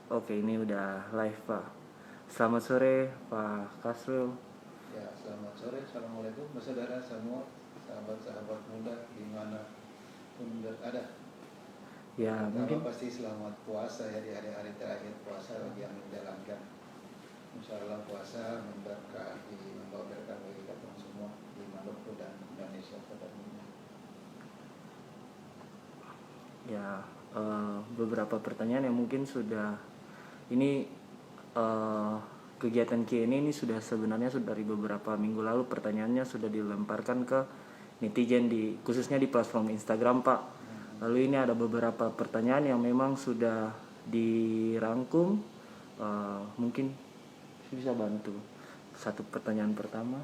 Oke, ini udah live Pak. Selamat sore Pak Kasrul. Ya, selamat sore. Assalamualaikum saudara semua, sahabat-sahabat muda di mana pun berada. Yang Ya pertama mungkin pasti selamat puasa ya di hari-hari terakhir puasa bagi yang menjalankan. Insya Allah puasa membawa berkah bagi kita semua di Maluku dan Indonesia pada umumnya. ya beberapa pertanyaan yang mungkin sudah ini kegiatan Q&A ini sudah sebenarnya sudah dari beberapa minggu lalu pertanyaannya sudah dilemparkan ke netizen khususnya di platform Instagram Pak. Lalu ini ada beberapa pertanyaan yang memang sudah dirangkum. Mungkin bisa bantu satu pertanyaan pertama.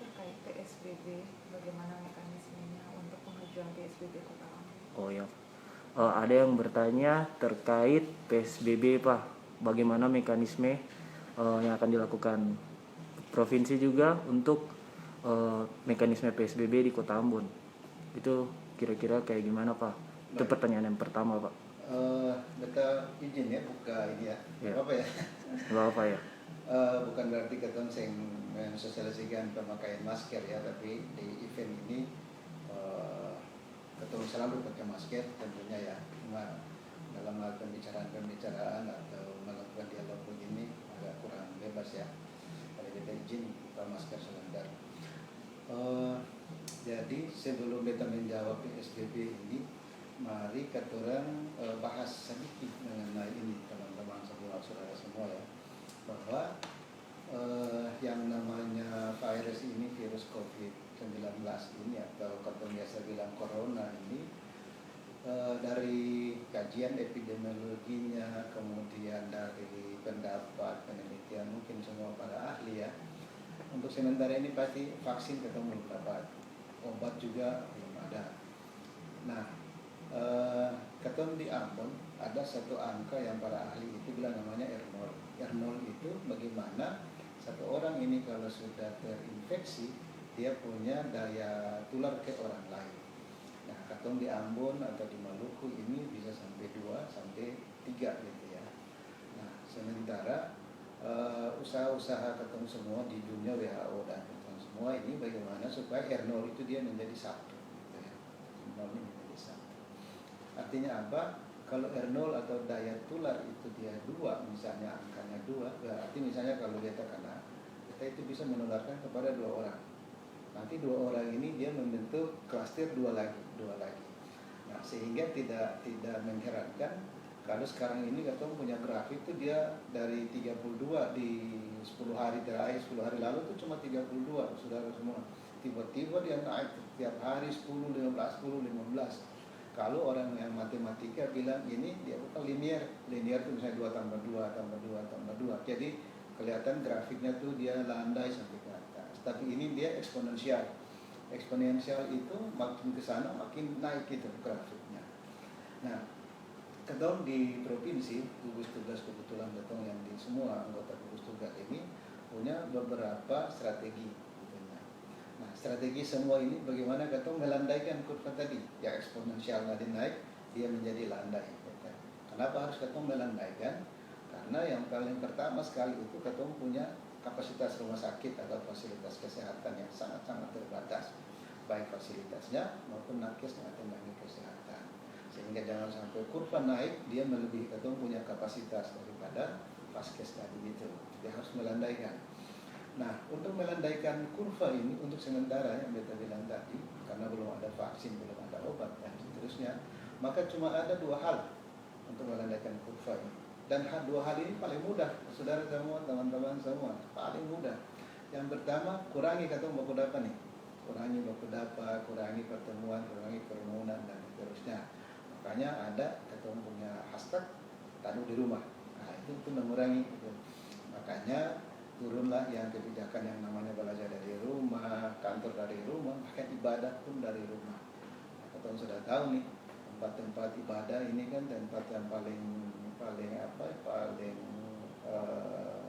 Terkait PSBB, bagaimana mekanismenya untuk pengajuan PSBB Kota Lampung? Oh ya, ada yang bertanya terkait PSBB Pak, bagaimana mekanisme yang akan dilakukan provinsi juga untuk mekanisme PSBB di Kota Ambon. Itu kira-kira kayak gimana Pak? Itu Baik. pertanyaan yang pertama Pak. Beta izin ya buka ini ya, Ya. apa ya? Apa ya? Bukan berarti kita mensosialisasikan pemakaian masker ya, tapi di event ini ketemu selalu pakai masker tentunya ya. Cuma dalam hal pembicaraan atau melakukan dialog begini agak kurang bebas ya. Kalau kita izin buka masker sebentar. Jadi sebelum kita menjawab PSBB ini, mari kita orang bahas sedikit mengenai ini teman-teman saudara semua ya, bahwa yang namanya virus ini, virus COVID-19 ini atau kalau biasa bilang corona ini, dari kajian epidemiologinya, kemudian dari pendapat penelitian mungkin semua para ahli ya, untuk sementara ini pasti vaksin ketemu belum dapat, obat juga belum ada. Nah, ketemu di Ambon ada satu angka yang para ahli itu bilang namanya R0. R0 itu bagaimana satu orang ini kalau sudah terinfeksi dia punya daya tular ke orang lain. Nah, ketemu di Ambon atau di Maluku ini bisa sampai 2 sampai 3 gitu ya. Nah, sementara usaha-usaha ketemu semua di dunia WHO dan ketemu semua ini bagaimana supaya R0 itu dia menjadi 1 gitu ya. R0 ini menjadi 1. Artinya apa? Kalau R0 atau daya tular itu dia 2, misalnya angkanya 2, berarti misalnya kalau kita kena, kita itu bisa menularkan kepada 2 orang. Nanti 2 orang ini dia membentuk klaster 2 lagi. Nah, sehingga tidak mengherankan kalau sekarang ini kita punya grafik itu dia dari 32 di 10 hari terakhir, 10 hari lalu itu cuma 32, saudara semua. Tiba-tiba dia naik tiap hari 10, 15, 10, 15. Kalau orang yang matematika bilang ini dia bukan linear itu misalnya 2 tambah 2 tambah 2 tambah 2. Jadi kelihatan grafiknya tuh dia landai sampai ke atas. Tapi ini dia eksponensial. Eksponensial itu makin ke sana makin naik gitu grafiknya. Nah, ketong di provinsi, gugus tugas kebetulan ketong yang di semua anggota gugus tugas ini punya beberapa strategi. Nah, strategi semua ini bagaimana ketong melandaikan kurva tadi, yang eksponensial tadi naik, dia menjadi landai. Ya. Kenapa harus ketong melandaikan? Karena yang paling pertama sekali itu ketong punya kapasitas rumah sakit atau fasilitas kesehatan yang sangat-sangat terbatas, baik fasilitasnya maupun nakesnya atau tenaga kesehatan. Sehingga jangan sampai kurva naik, dia melebihi ketong punya kapasitas daripada vaskes tadi itu. Dia harus melandaikan. Nah, untuk melandaikan kurva ini untuk sementara yang beta bilang tadi, karena belum ada vaksin, belum ada obat dan seterusnya, maka cuma ada 2 hal untuk melandaikan kurva ini. Dan 2 hal ini paling mudah, saudara semua, teman-teman semua, paling mudah. Yang pertama, kurangi kata baku dapat nih, kurangi baku dapat, kurangi pertemuan, kurangi kerumunan dan seterusnya. Makanya ada kata punya hashtag taruh di rumah. Nah, itu mengurangi itu. Makanya turunlah yang kebijakan yang namanya belajar dari rumah, kantor dari rumah, bahkan ibadah pun dari rumah. Nah, kita sudah tahu nih tempat-tempat ibadah ini kan tempat yang paling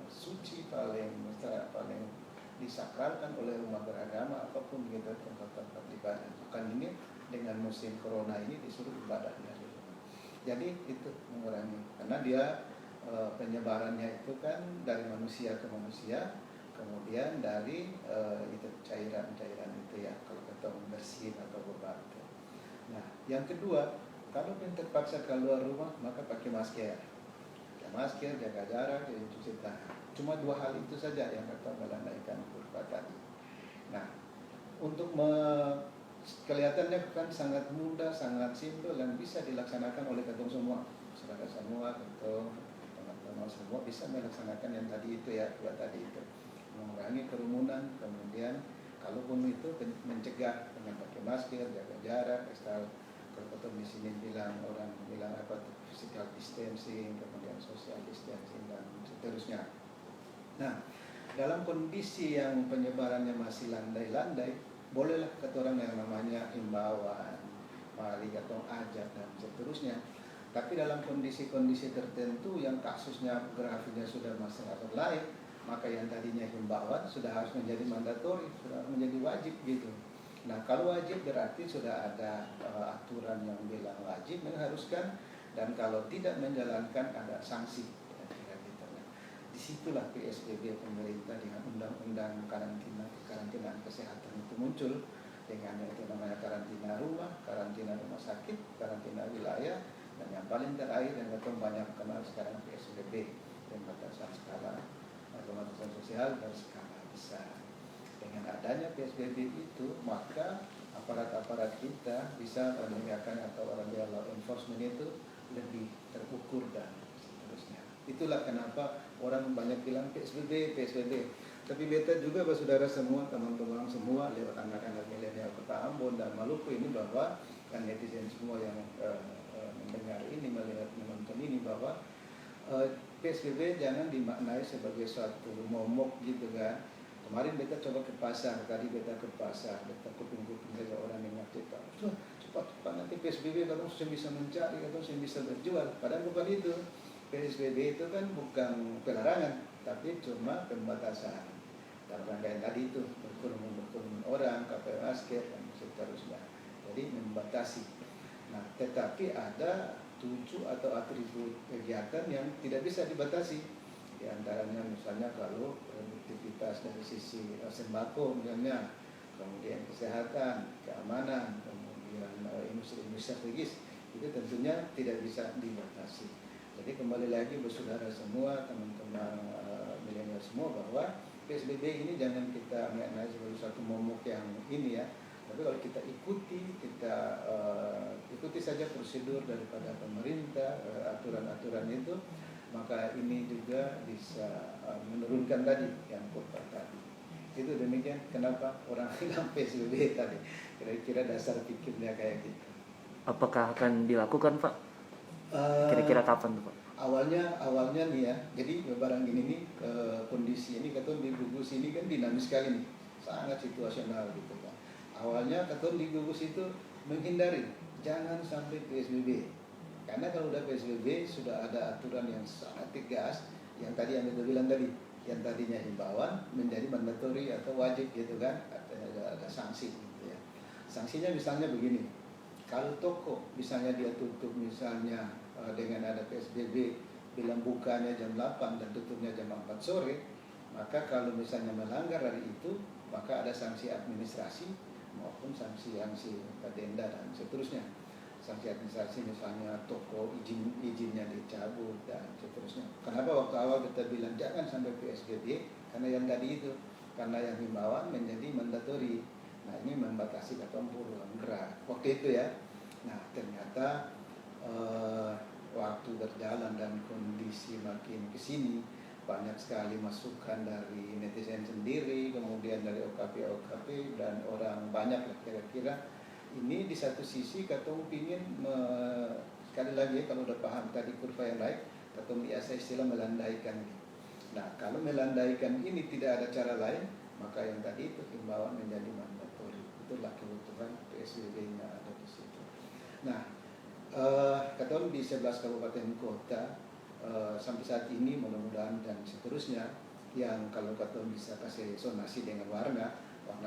suci, paling disakralkan oleh umat beragama apapun gitu tempat-tempat ibadah. Bukan ini dengan musim corona ini disuruh ibadah dari rumah. Jadi itu mengurangi, karena dia penyebarannya itu kan dari manusia ke manusia, kemudian dari itu cairan-cairan itu ya, kalau kita bersin atau berbatu. Nah, yang kedua, kalau terpaksa keluar rumah maka pakai masker. Pakai masker, jaga jarak, dan cuci tangan. Cuma dua hal itu saja yang kata melandaikan kurva tadi. Nah, untuk kelihatannya kan sangat mudah, sangat simpel dan bisa dilaksanakan oleh ketong semua. Saudara semua, ketong, teman-teman semua bisa melaksanakan yang tadi itu ya, dua tadi itu. Mengurangi kerumunan, kemudian kalaupun itu mencegah dengan pakai masker, jaga jarak, kalau ketemu di sini orang bilang apa, physical distancing, kemudian social distancing dan seterusnya. Nah, dalam kondisi yang penyebarannya masih landai-landai, bolehlah kata orang yang namanya himbauan, mari atau ajak dan seterusnya. Tapi dalam kondisi-kondisi tertentu yang kasusnya grafiknya sudah masalah lain, maka yang tadinya himbauan sudah harus menjadi mandatori, sudah menjadi wajib gitu. Nah, kalau wajib berarti sudah ada aturan yang bilang wajib mengharuskan, dan kalau tidak menjalankan ada sanksi. Disitulah PSBB pemerintah dengan undang-undang karantinaan kesehatan itu muncul, dengan itu namanya karantina rumah sakit, karantina wilayah, dan yang paling terakhir yang kita banyak kenal sekarang PSBB, pembatasan sosial berskala besar. Dengan adanya PSBB itu, maka aparat-aparat kita bisa menegakkan atau orang law enforcement itu lebih terukur dan seterusnya. Itulah kenapa orang banyak bilang PSBB. Tapi beta juga saudara semua, teman-teman semua, lewat anak-anak milenial Kota Ambon dan Maluku ini, bahwa kan netizen semua yang mendengar ini, melihat, menonton ini, bahwa PSBB jangan dimaknai sebagai suatu momok gitu kan. Kemarin beta coba ke pasar, tadi beta ke pasar, beta kuping-kuping saja orang yang cerita, cepat nanti PSBB kalau sudah bisa mencari, kalau sudah bisa berjual. Padahal bukan itu. PSBB itu kan bukan pelarangan, tapi cuma pembatasan. Dan rangkaian tadi itu berkerumun orang, pakai masker dan seterusnya. Jadi membatasi. Nah, tetapi ada 7 atau atribut kegiatan yang tidak bisa dibatasi. Di antaranya misalnya kalau aktivitas dari sisi sembako misalnya, kemudian kesehatan, keamanan, kemudian industri strategis, itu tentunya tidak bisa dibatasi. Jadi kembali lagi bersaudara semua, teman-teman milenial semua, bahwa PSBB ini jangan kita mengenai sebagai satu momok yang ini ya. Tapi kalau kita ikuti saja prosedur daripada pemerintah, aturan-aturan itu, maka ini juga bisa menurunkan tadi yang kurva tadi. Itu demikian kenapa orang bilang PSBB tadi. Kira-kira dasar pikirnya kayak gitu. Apakah akan dilakukan, Pak? Kira-kira kapan tuh, Pak? Awalnya nih ya. Jadi barang ini nih, kondisi ini kata di gugus ini kan dinamis sekali nih, sangat situasional gitu kan. Awalnya kata di gugus itu menghindari jangan sampai PSBB. Karena kalau udah PSBB sudah ada aturan yang sangat tegas, yang tadi yang kita bilang tadi, yang tadinya himbauan menjadi mandatori atau wajib gitu kan, ada sanksi gitu ya. Sanksinya misalnya begini, kalau toko misalnya dia tutup misalnya dengan ada PSBB, bilang bukanya jam 8 dan tutupnya jam 4 sore, maka kalau misalnya melanggar hari itu, maka ada sanksi administrasi maupun sanksi denda dan seterusnya. Sanksi administrasi misalnya toko izinnya dicabut dan seterusnya. Kenapa waktu awal kita bilang jangan sampai PSBB? Karena yang tadi itu, karena yang himbauan menjadi mandatori. Nah, ini membatasi ruang gerak waktu itu ya. Nah, ternyata waktu berjalan dan kondisi makin kesini, banyak sekali masukan dari netizen sendiri, kemudian dari OKP dan orang banyak lah kira-kira. Ini di satu sisi katong ingin sekali lagi kalau udah paham tadi kurva yang naik, katong biasa istilah melandaikan. Nah, kalau melandaikan ini tidak ada cara lain, maka yang tadi itu himbauan menjadi mandatori. Itulah kebutuhan PSBB-nya ada di situ. Nah, katong di 11 kabupaten kota sampai saat ini mudah-mudahan dan seterusnya, yang kalau katong bisa kasih zonasi dengan warna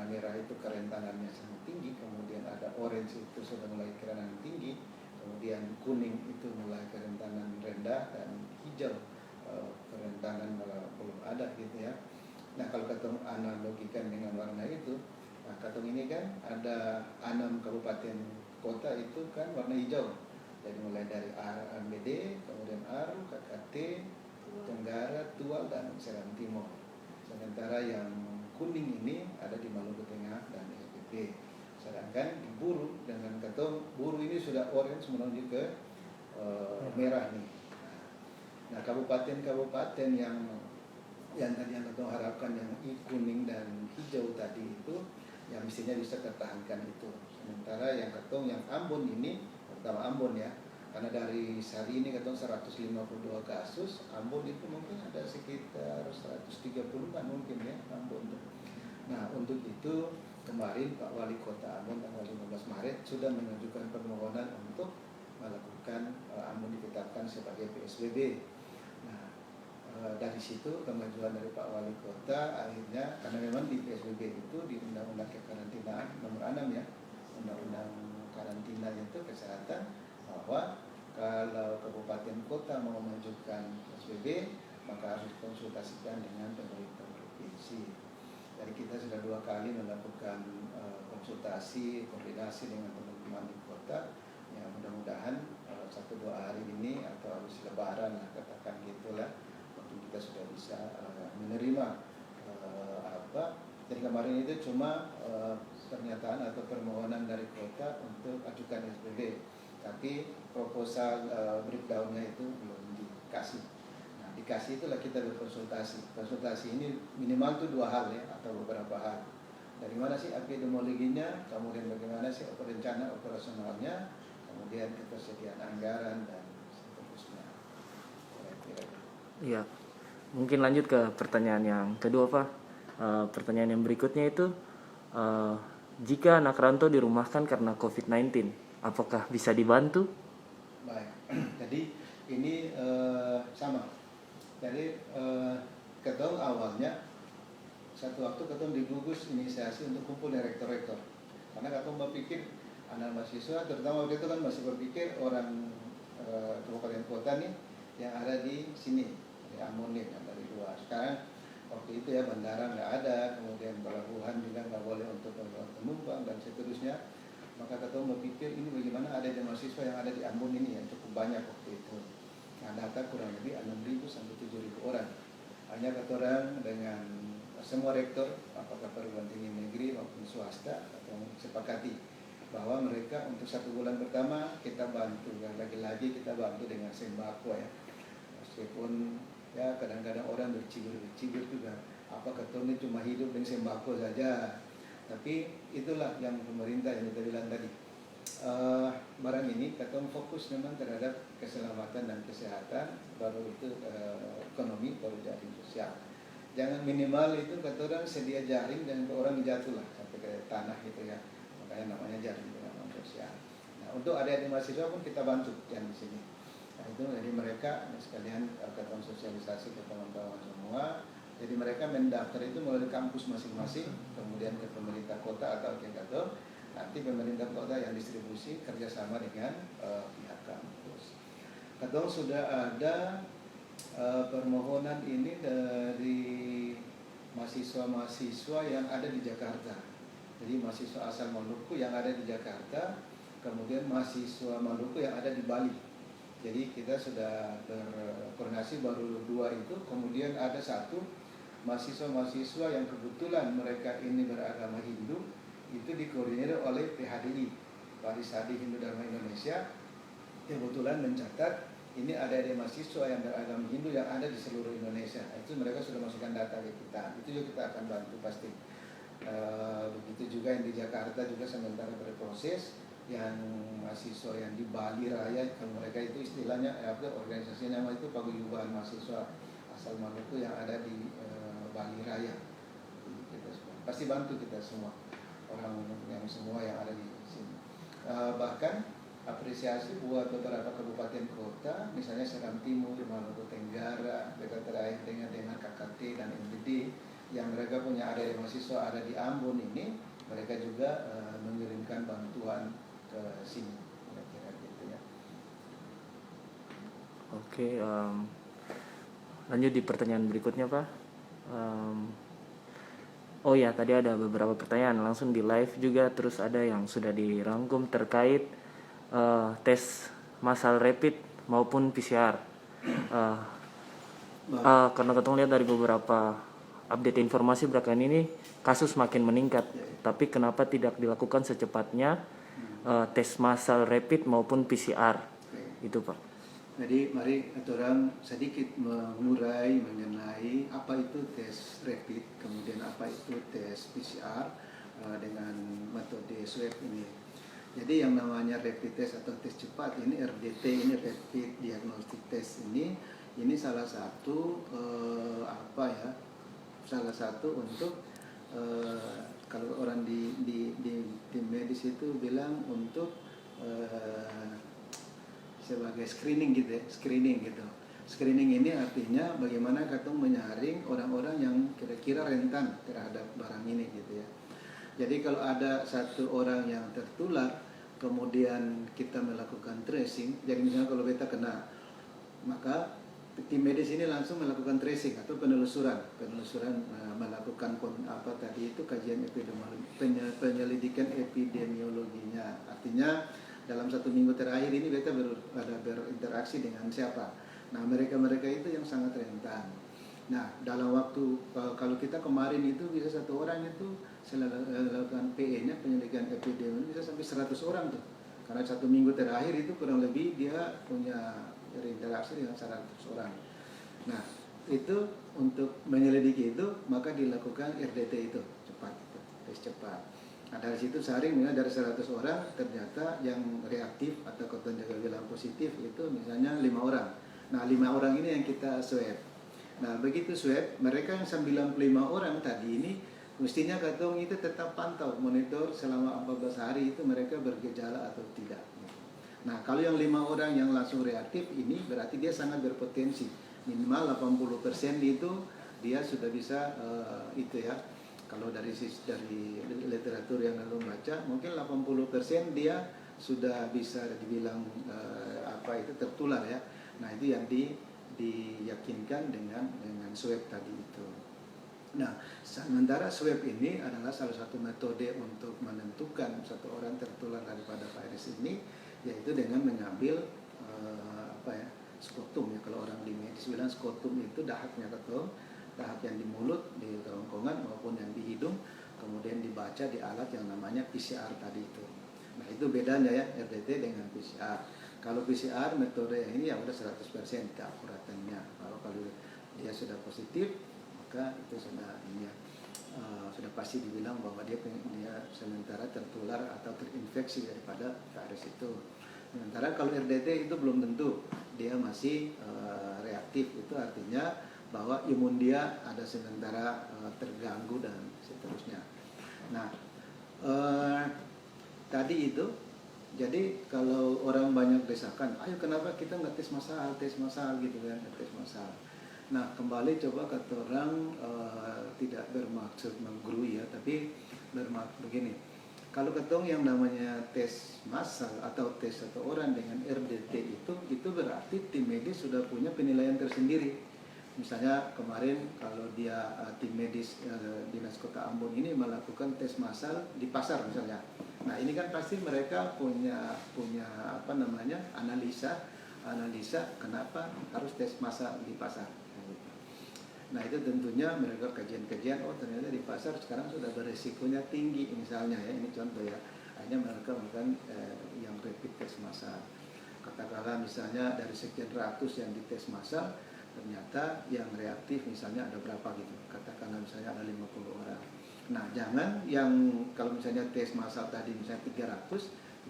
merah itu kerentanannya sangat tinggi, kemudian ada orange itu sudah mulai kerentanan tinggi, kemudian kuning itu mulai kerentanan rendah, dan hijau kerentanan belum ada gitu ya. Nah kalau ketemu analogikan dengan warna itu, nah katong ini kan ada 6 kabupaten kota itu kan warna hijau. Jadi mulai dari RMBD, kemudian Aru, KKT, Tenggara, Tual, dan Seram Timur. Sementara yang kuning ini ada di Maluku Tengah dan SPP. Sedangkan di Buru dengan ketong, Buru ini sudah orange menuju ke merah nih. Nah kabupaten-kabupaten yang tadi yang ketong harapkan yang kuning dan hijau tadi itu yang mestinya bisa tertahankan itu. Sementara yang ketong yang Ambon ini, pertama Ambon ya, karena dari hari ini ketong 152 kasus, Ambon itu mungkin ada sekitar 130-an mungkin ya Ambon. Nah untuk itu kemarin Pak Wali Kota Ambon tanggal 15 Maret sudah mengajukan permohonan untuk melakukan Ambon ditetapkan sebagai PSBB. Nah dari situ kemajuan dari Pak Wali Kota akhirnya, karena memang di PSBB itu di Undang-Undang Kekarantinaan nomor 6 ya, Undang-Undang Karantina itu kesehatan, bahwa kalau kabupaten kota mau mengajukan PSBB maka harus konsultasikan dengan pemerintah provinsi. Jadi kita sudah 2 kali melakukan konsultasi, koordinasi dengan teman-teman di kota. Ya mudah-mudahan 1-2 hari ini atau habis Lebaran lah katakan gitulah, waktu kita sudah bisa menerima Jadi kemarin itu cuma pernyataan atau permohonan dari kota untuk ajukan SPB, tapi proposal breakdown-nya itu belum dikasih. Nah, dikasih itulah kita berkonsultasi. Konsultasi ini minimal itu 2 hal ya, atau beberapa hal. Dari mana sih epidemiologinya, kemudian bagaimana sih rencana operasionalnya, kemudian ketersediaan anggaran dan seterusnya. Iya, mungkin lanjut ke pertanyaan yang kedua Pak. Pertanyaan yang berikutnya itu, jika anak rantau dirumahkan karena COVID-19, apakah bisa dibantu? Baik, jadi ini sama. Jadi ketong awalnya satu waktu ketong digugus inisiasi untuk kumpul dengan rektor-rektor, karena ketong berpikir anak mahasiswa, terutama waktu itu kan masih berpikir orang kabupaten kota nih yang ada di sini, di Ambon nih, yang dari luar. Sekarang waktu itu ya bandara nggak ada, kemudian pelabuhan juga nggak boleh untuk penumpang dan seterusnya. Maka ketong berpikir ini bagaimana ada mahasiswa yang ada di Ambon ini yang cukup banyak waktu itu. Nah data kurang lebih 6.000 sampai 7.000 orang. Hanya ketorang dengan semua rektor, apakah perguruan tinggi negeri maupun swasta, atau sepakati bahwa mereka untuk 1 bulan pertama kita bantu, lagi-lagi kita bantu dengan sembako ya. Meskipun ya kadang-kadang orang bercibir juga, apa ketong ini cuma hidup dengan sembako saja. Tapi itulah yang pemerintah yang kita bilang tadi, barang ini ketong fokus memang terhadap keselamatan dan kesehatan, baru itu ekonomi, baru jaring sosial. Jangan minimal itu kata orang sedia jaring dan orang jatuh lah sampai ke tanah gitu ya, makanya namanya jaring pengaman sosial. Nah untuk adik-adik mahasiswa pun kita bantu yang di sini. Nah itu jadi mereka sekalian ketong sosialisasi ke teman-teman semua. Jadi mereka mendaftar itu melalui kampus masing-masing, kemudian ke pemerintah kota atau ke kantor. Nanti pemerintah kota yang distribusi kerjasama dengan pihak kampus. Ketong sudah ada permohonan ini dari mahasiswa-mahasiswa yang ada di Jakarta. Jadi mahasiswa asal Maluku yang ada di Jakarta, kemudian mahasiswa Maluku yang ada di Bali. Jadi kita sudah berkoordinasi baru 2 itu, kemudian ada 1 mahasiswa-mahasiswa yang kebetulan mereka ini beragama Hindu, itu dikoordinir oleh PHDI, Parisadi Hindu Dharma Indonesia, kebetulan mencatat ini ada mahasiswa yang beragama Hindu yang ada di seluruh Indonesia. Itu mereka sudah masukkan data ke kita, itu juga kita akan bantu pasti. Begitu juga yang di Jakarta juga sementara berproses. Yang mahasiswa yang di Bali Raya, kalau mereka itu istilahnya organisasinya nama itu Paguyuban Mahasiswa Asal Maluku yang ada di Bali Raya. Kita pasti bantu kita semua, orang yang semua yang ada di sini. Bahkan apresiasi buat beberapa kabupaten kota, misalnya Seram Timur, Maluku Tenggara, mereka terakhir dengan KKT dan MBD, yang mereka punya ada mahasiswa ada di Ambon ini, mereka juga mengirimkan bantuan ke sini, kira-kira gitu ya. Oke, lanjut di pertanyaan berikutnya Pak. Oh ya, tadi ada beberapa pertanyaan langsung di live juga, terus ada yang sudah dirangkum terkait tes massal rapid maupun PCR. Karena ketemu lihat dari beberapa update informasi belakangan ini kasus makin meningkat, tapi kenapa tidak dilakukan secepatnya tes massal rapid maupun PCR? Itu Pak. Jadi mari orang sedikit mengurai mengenai apa itu tes rapid, kemudian apa itu tes PCR dengan metode swab ini. Jadi yang namanya rapid test atau tes cepat ini RDT, ini rapid diagnostic test ini salah satu salah satu untuk kalau orang di tim medis itu bilang untuk sebagai screening gitu ya, screening gitu. Screening ini artinya bagaimana katong menyaring orang-orang yang kira-kira rentan terhadap barang ini gitu ya. Jadi kalau ada satu orang yang tertular, kemudian kita melakukan tracing, jadi misalnya kalau beta kena, maka tim medis ini langsung melakukan tracing atau penelusuran melakukan kajian penyelidikan epidemiologinya. Artinya dalam 1 minggu terakhir ini beta berinteraksi dengan siapa. Nah mereka itu yang sangat rentan. Nah dalam waktu kalau kita kemarin itu bisa 1 orang itu melakukan PE-nya penyelidikan epidemiologi bisa sampai 100 orang tuh. Karena 1 minggu terakhir itu kurang lebih dia punya berinteraksi dengan 100 orang. Nah itu untuk menyelidiki itu maka dilakukan RDT itu cepat, tes cepat. Nah dari situ saring dari 100 orang ternyata yang reaktif atau kita bilang positif itu misalnya 5 orang. Nah 5 orang ini yang kita swab. Nah begitu swab mereka yang 95 orang tadi ini mestinya katong itu tetap pantau monitor selama 14 hari itu mereka bergejala atau tidak. Nah kalau yang 5 orang yang langsung reaktif ini berarti dia sangat berpotensi minimal 80% itu dia sudah bisa itu ya. Kalau dari literatur yang lalu baca, mungkin 80% dia sudah bisa dibilang itu tertular ya. Nah itu yang diyakinkan dengan swab tadi itu. Nah sementara swab ini adalah salah satu metode untuk menentukan satu orang tertular daripada virus ini, yaitu dengan mengambil skotum ya. Kalau orang di medis bilang skotum itu dahaknya dahak yang di mulut, di kerongkongan maupun yang di hidung, kemudian dibaca di alat yang namanya PCR tadi itu. Nah itu bedanya ya RDT dengan PCR. Kalau PCR metode yang ini ya udah 100% keakuratannya. Kalau dia sudah positif maka itu sudah sudah pasti dibilang bahwa dia sementara tertular atau terinfeksi daripada virus itu. Sementara kalau RDT itu belum tentu dia masih reaktif, itu artinya bahwa imun dia ada sementara terganggu dan seterusnya. Nah tadi itu jadi kalau orang banyak desakan, ayo kenapa kita nggak tes massal gitu kan, tes massal. Nah kembali coba kata orang tidak bermaksud menggurui ya, tapi bermaksud begini. Kalau ketong yang namanya tes massal atau tes satu orang dengan RDT itu berarti tim medis sudah punya penilaian tersendiri. Misalnya kemarin kalau dia tim medis Dinas Kota Ambon ini melakukan tes massal di pasar misalnya. Nah ini kan pasti mereka punya analisa kenapa harus tes massal di pasar. Nah itu tentunya mereka kajian-kajian, oh ternyata di pasar sekarang sudah beresikonya tinggi misalnya ya, ini contoh ya. Akhirnya mereka melakukan yang rapid test massal. Katakanlah misalnya dari sekian ratus yang dites massal, ternyata yang reaktif misalnya ada berapa gitu. Katakanlah misalnya ada 50 orang. Nah jangan yang kalau misalnya tes massal tadi misalnya 300,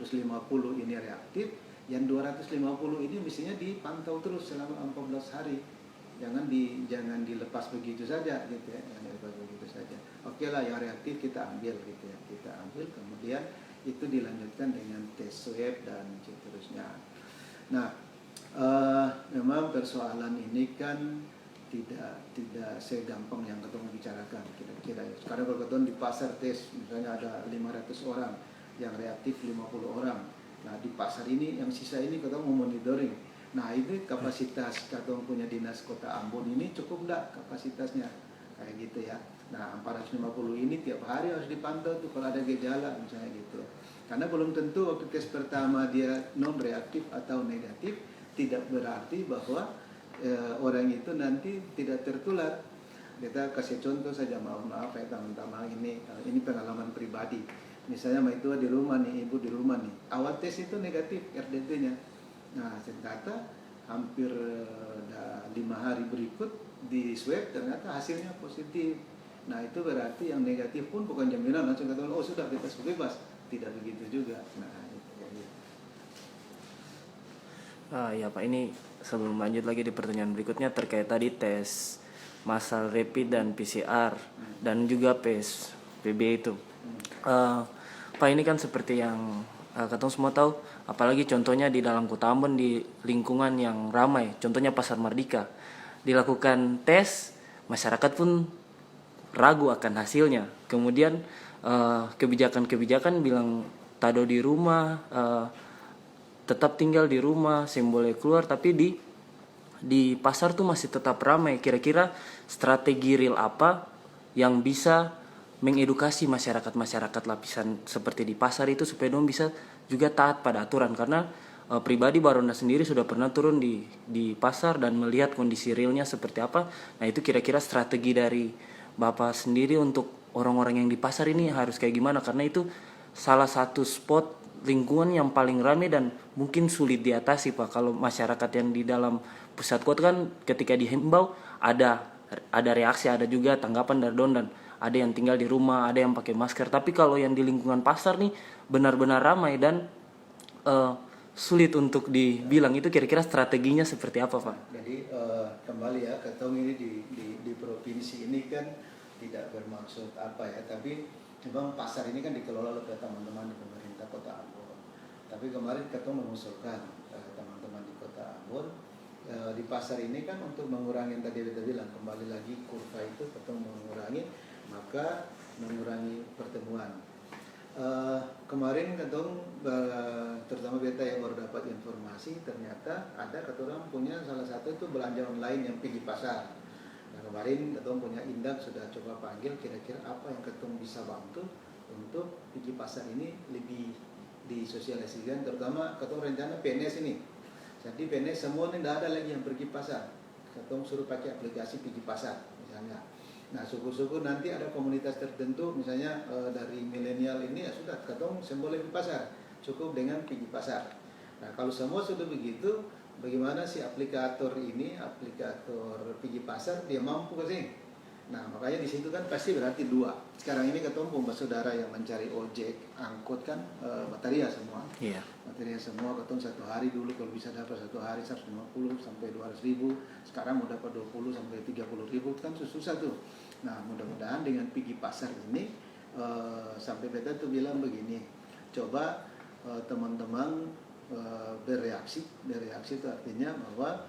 terus 50 ini reaktif, yang 250 ini mestinya dipantau terus selama 14 hari. Jangan dilepas begitu saja gitu ya, Oke lah yang reaktif kita ambil gitu ya, kita ambil kemudian itu dilanjutkan dengan tes swab dan seterusnya. Nah memang persoalan ini kan tidak segampang yang ketemu bicarakan kira-kira. Sekarang kalau ketemu di pasar tes misalnya ada 500 orang yang reaktif 50 orang. Nah di pasar ini yang sisa ini ketemu monitoring. Nah itu kapasitas katong punya dinas kota Ambon ini cukup enggak kapasitasnya kayak gitu ya. Nah 450 ini tiap hari harus dipantau tuh kalau ada gejala misalnya gitu. Karena belum tentu waktu tes pertama dia non reaktif atau negatif, tidak berarti bahwa orang itu nanti tidak tertular. Kita kasih contoh saja, maaf ya teman-teman, ini pengalaman pribadi. Misalnya itu di rumah nih, ibu di rumah nih, awal tes itu negatif RDT-nya. Nah ternyata hampir 5 hari berikut di swab ternyata hasilnya positif. Nah itu berarti yang negatif pun bukan jaminan langsung katakan oh sudah bebas bebas, tidak begitu juga. Nah itu ya. Ya Pak, ini sebelum lanjut lagi di pertanyaan berikutnya terkait tadi tes massal rapid dan PCR dan juga PSBB itu. Pak, ini kan seperti yang ketemu semua tahu, apalagi contohnya di dalam Kota Ambon di lingkungan yang ramai, contohnya Pasar Mardika, dilakukan tes, masyarakat pun ragu akan hasilnya. Kemudian kebijakan-kebijakan bilang tado di rumah, tetap tinggal di rumah, boleh keluar, tapi di pasar tuh masih tetap ramai. Kira-kira strategi real apa yang bisa mengedukasi masyarakat lapisan seperti di pasar itu supaya dong bisa juga taat pada aturan? Karena pribadi Baronda sendiri sudah pernah turun di pasar dan melihat kondisi realnya seperti apa. Nah itu kira-kira strategi dari Bapak sendiri untuk orang-orang yang di pasar ini harus kayak gimana? Karena itu salah satu spot lingkungan yang paling ramai dan mungkin sulit diatasi Pak. Kalau masyarakat yang di dalam pusat kota kan ketika dihimbau ada reaksi, ada juga tanggapan dari don, dan ada yang tinggal di rumah, ada yang pakai masker. Tapi kalau yang di lingkungan pasar nih benar-benar ramai dan sulit untuk dibilang, itu kira-kira strateginya seperti apa Pak? Jadi kembali ya, ketong ini di provinsi ini kan tidak bermaksud apa ya, tapi memang pasar ini kan dikelola oleh teman-teman di pemerintah Kota Ambon. Tapi kemarin ketong mengusulkan teman-teman di Kota Ambon di pasar ini kan untuk mengurangi yang tadi kita bilang, kembali lagi kurva itu ketong mengurangi, maka mengurangi pertemuan. Kemarin ketong terutama beta yang baru dapat informasi, ternyata ada ketong punya salah satu itu belanja online yang pergi pasar. Nah kemarin ketong punya Indak sudah coba panggil kira-kira apa yang ketong bisa bantu untuk pergi pasar ini lebih disosialisasikan, terutama ketong rencana PNS ini. Jadi PNS semua ini tidak ada lagi yang pergi pasar, ketong suruh pakai aplikasi pergi pasar misalnya. Nah syukur-syukur nanti ada komunitas tertentu misalnya dari milenial ini ya sudah ketong semua lebih pasar, cukup dengan pergi pasar. Nah kalau semua sudah begitu, bagaimana si aplikator ini, aplikator pergi pasar dia mampu ke sini. Nah makanya di situ kan pasti berarti dua. Sekarang ini ketemu saudara yang mencari ojek, angkut kan bateria semua. Iya. Bateria semua ketemu satu hari dulu kalau bisa dapat satu hari 150 sampai 200 ribu. Sekarang mau dapat 20 sampai 30 ribu kan susah tuh. Nah mudah-mudahan dengan pergi pasar ini sampai beta tuh bilang begini, coba teman-teman bereaksi itu artinya bahwa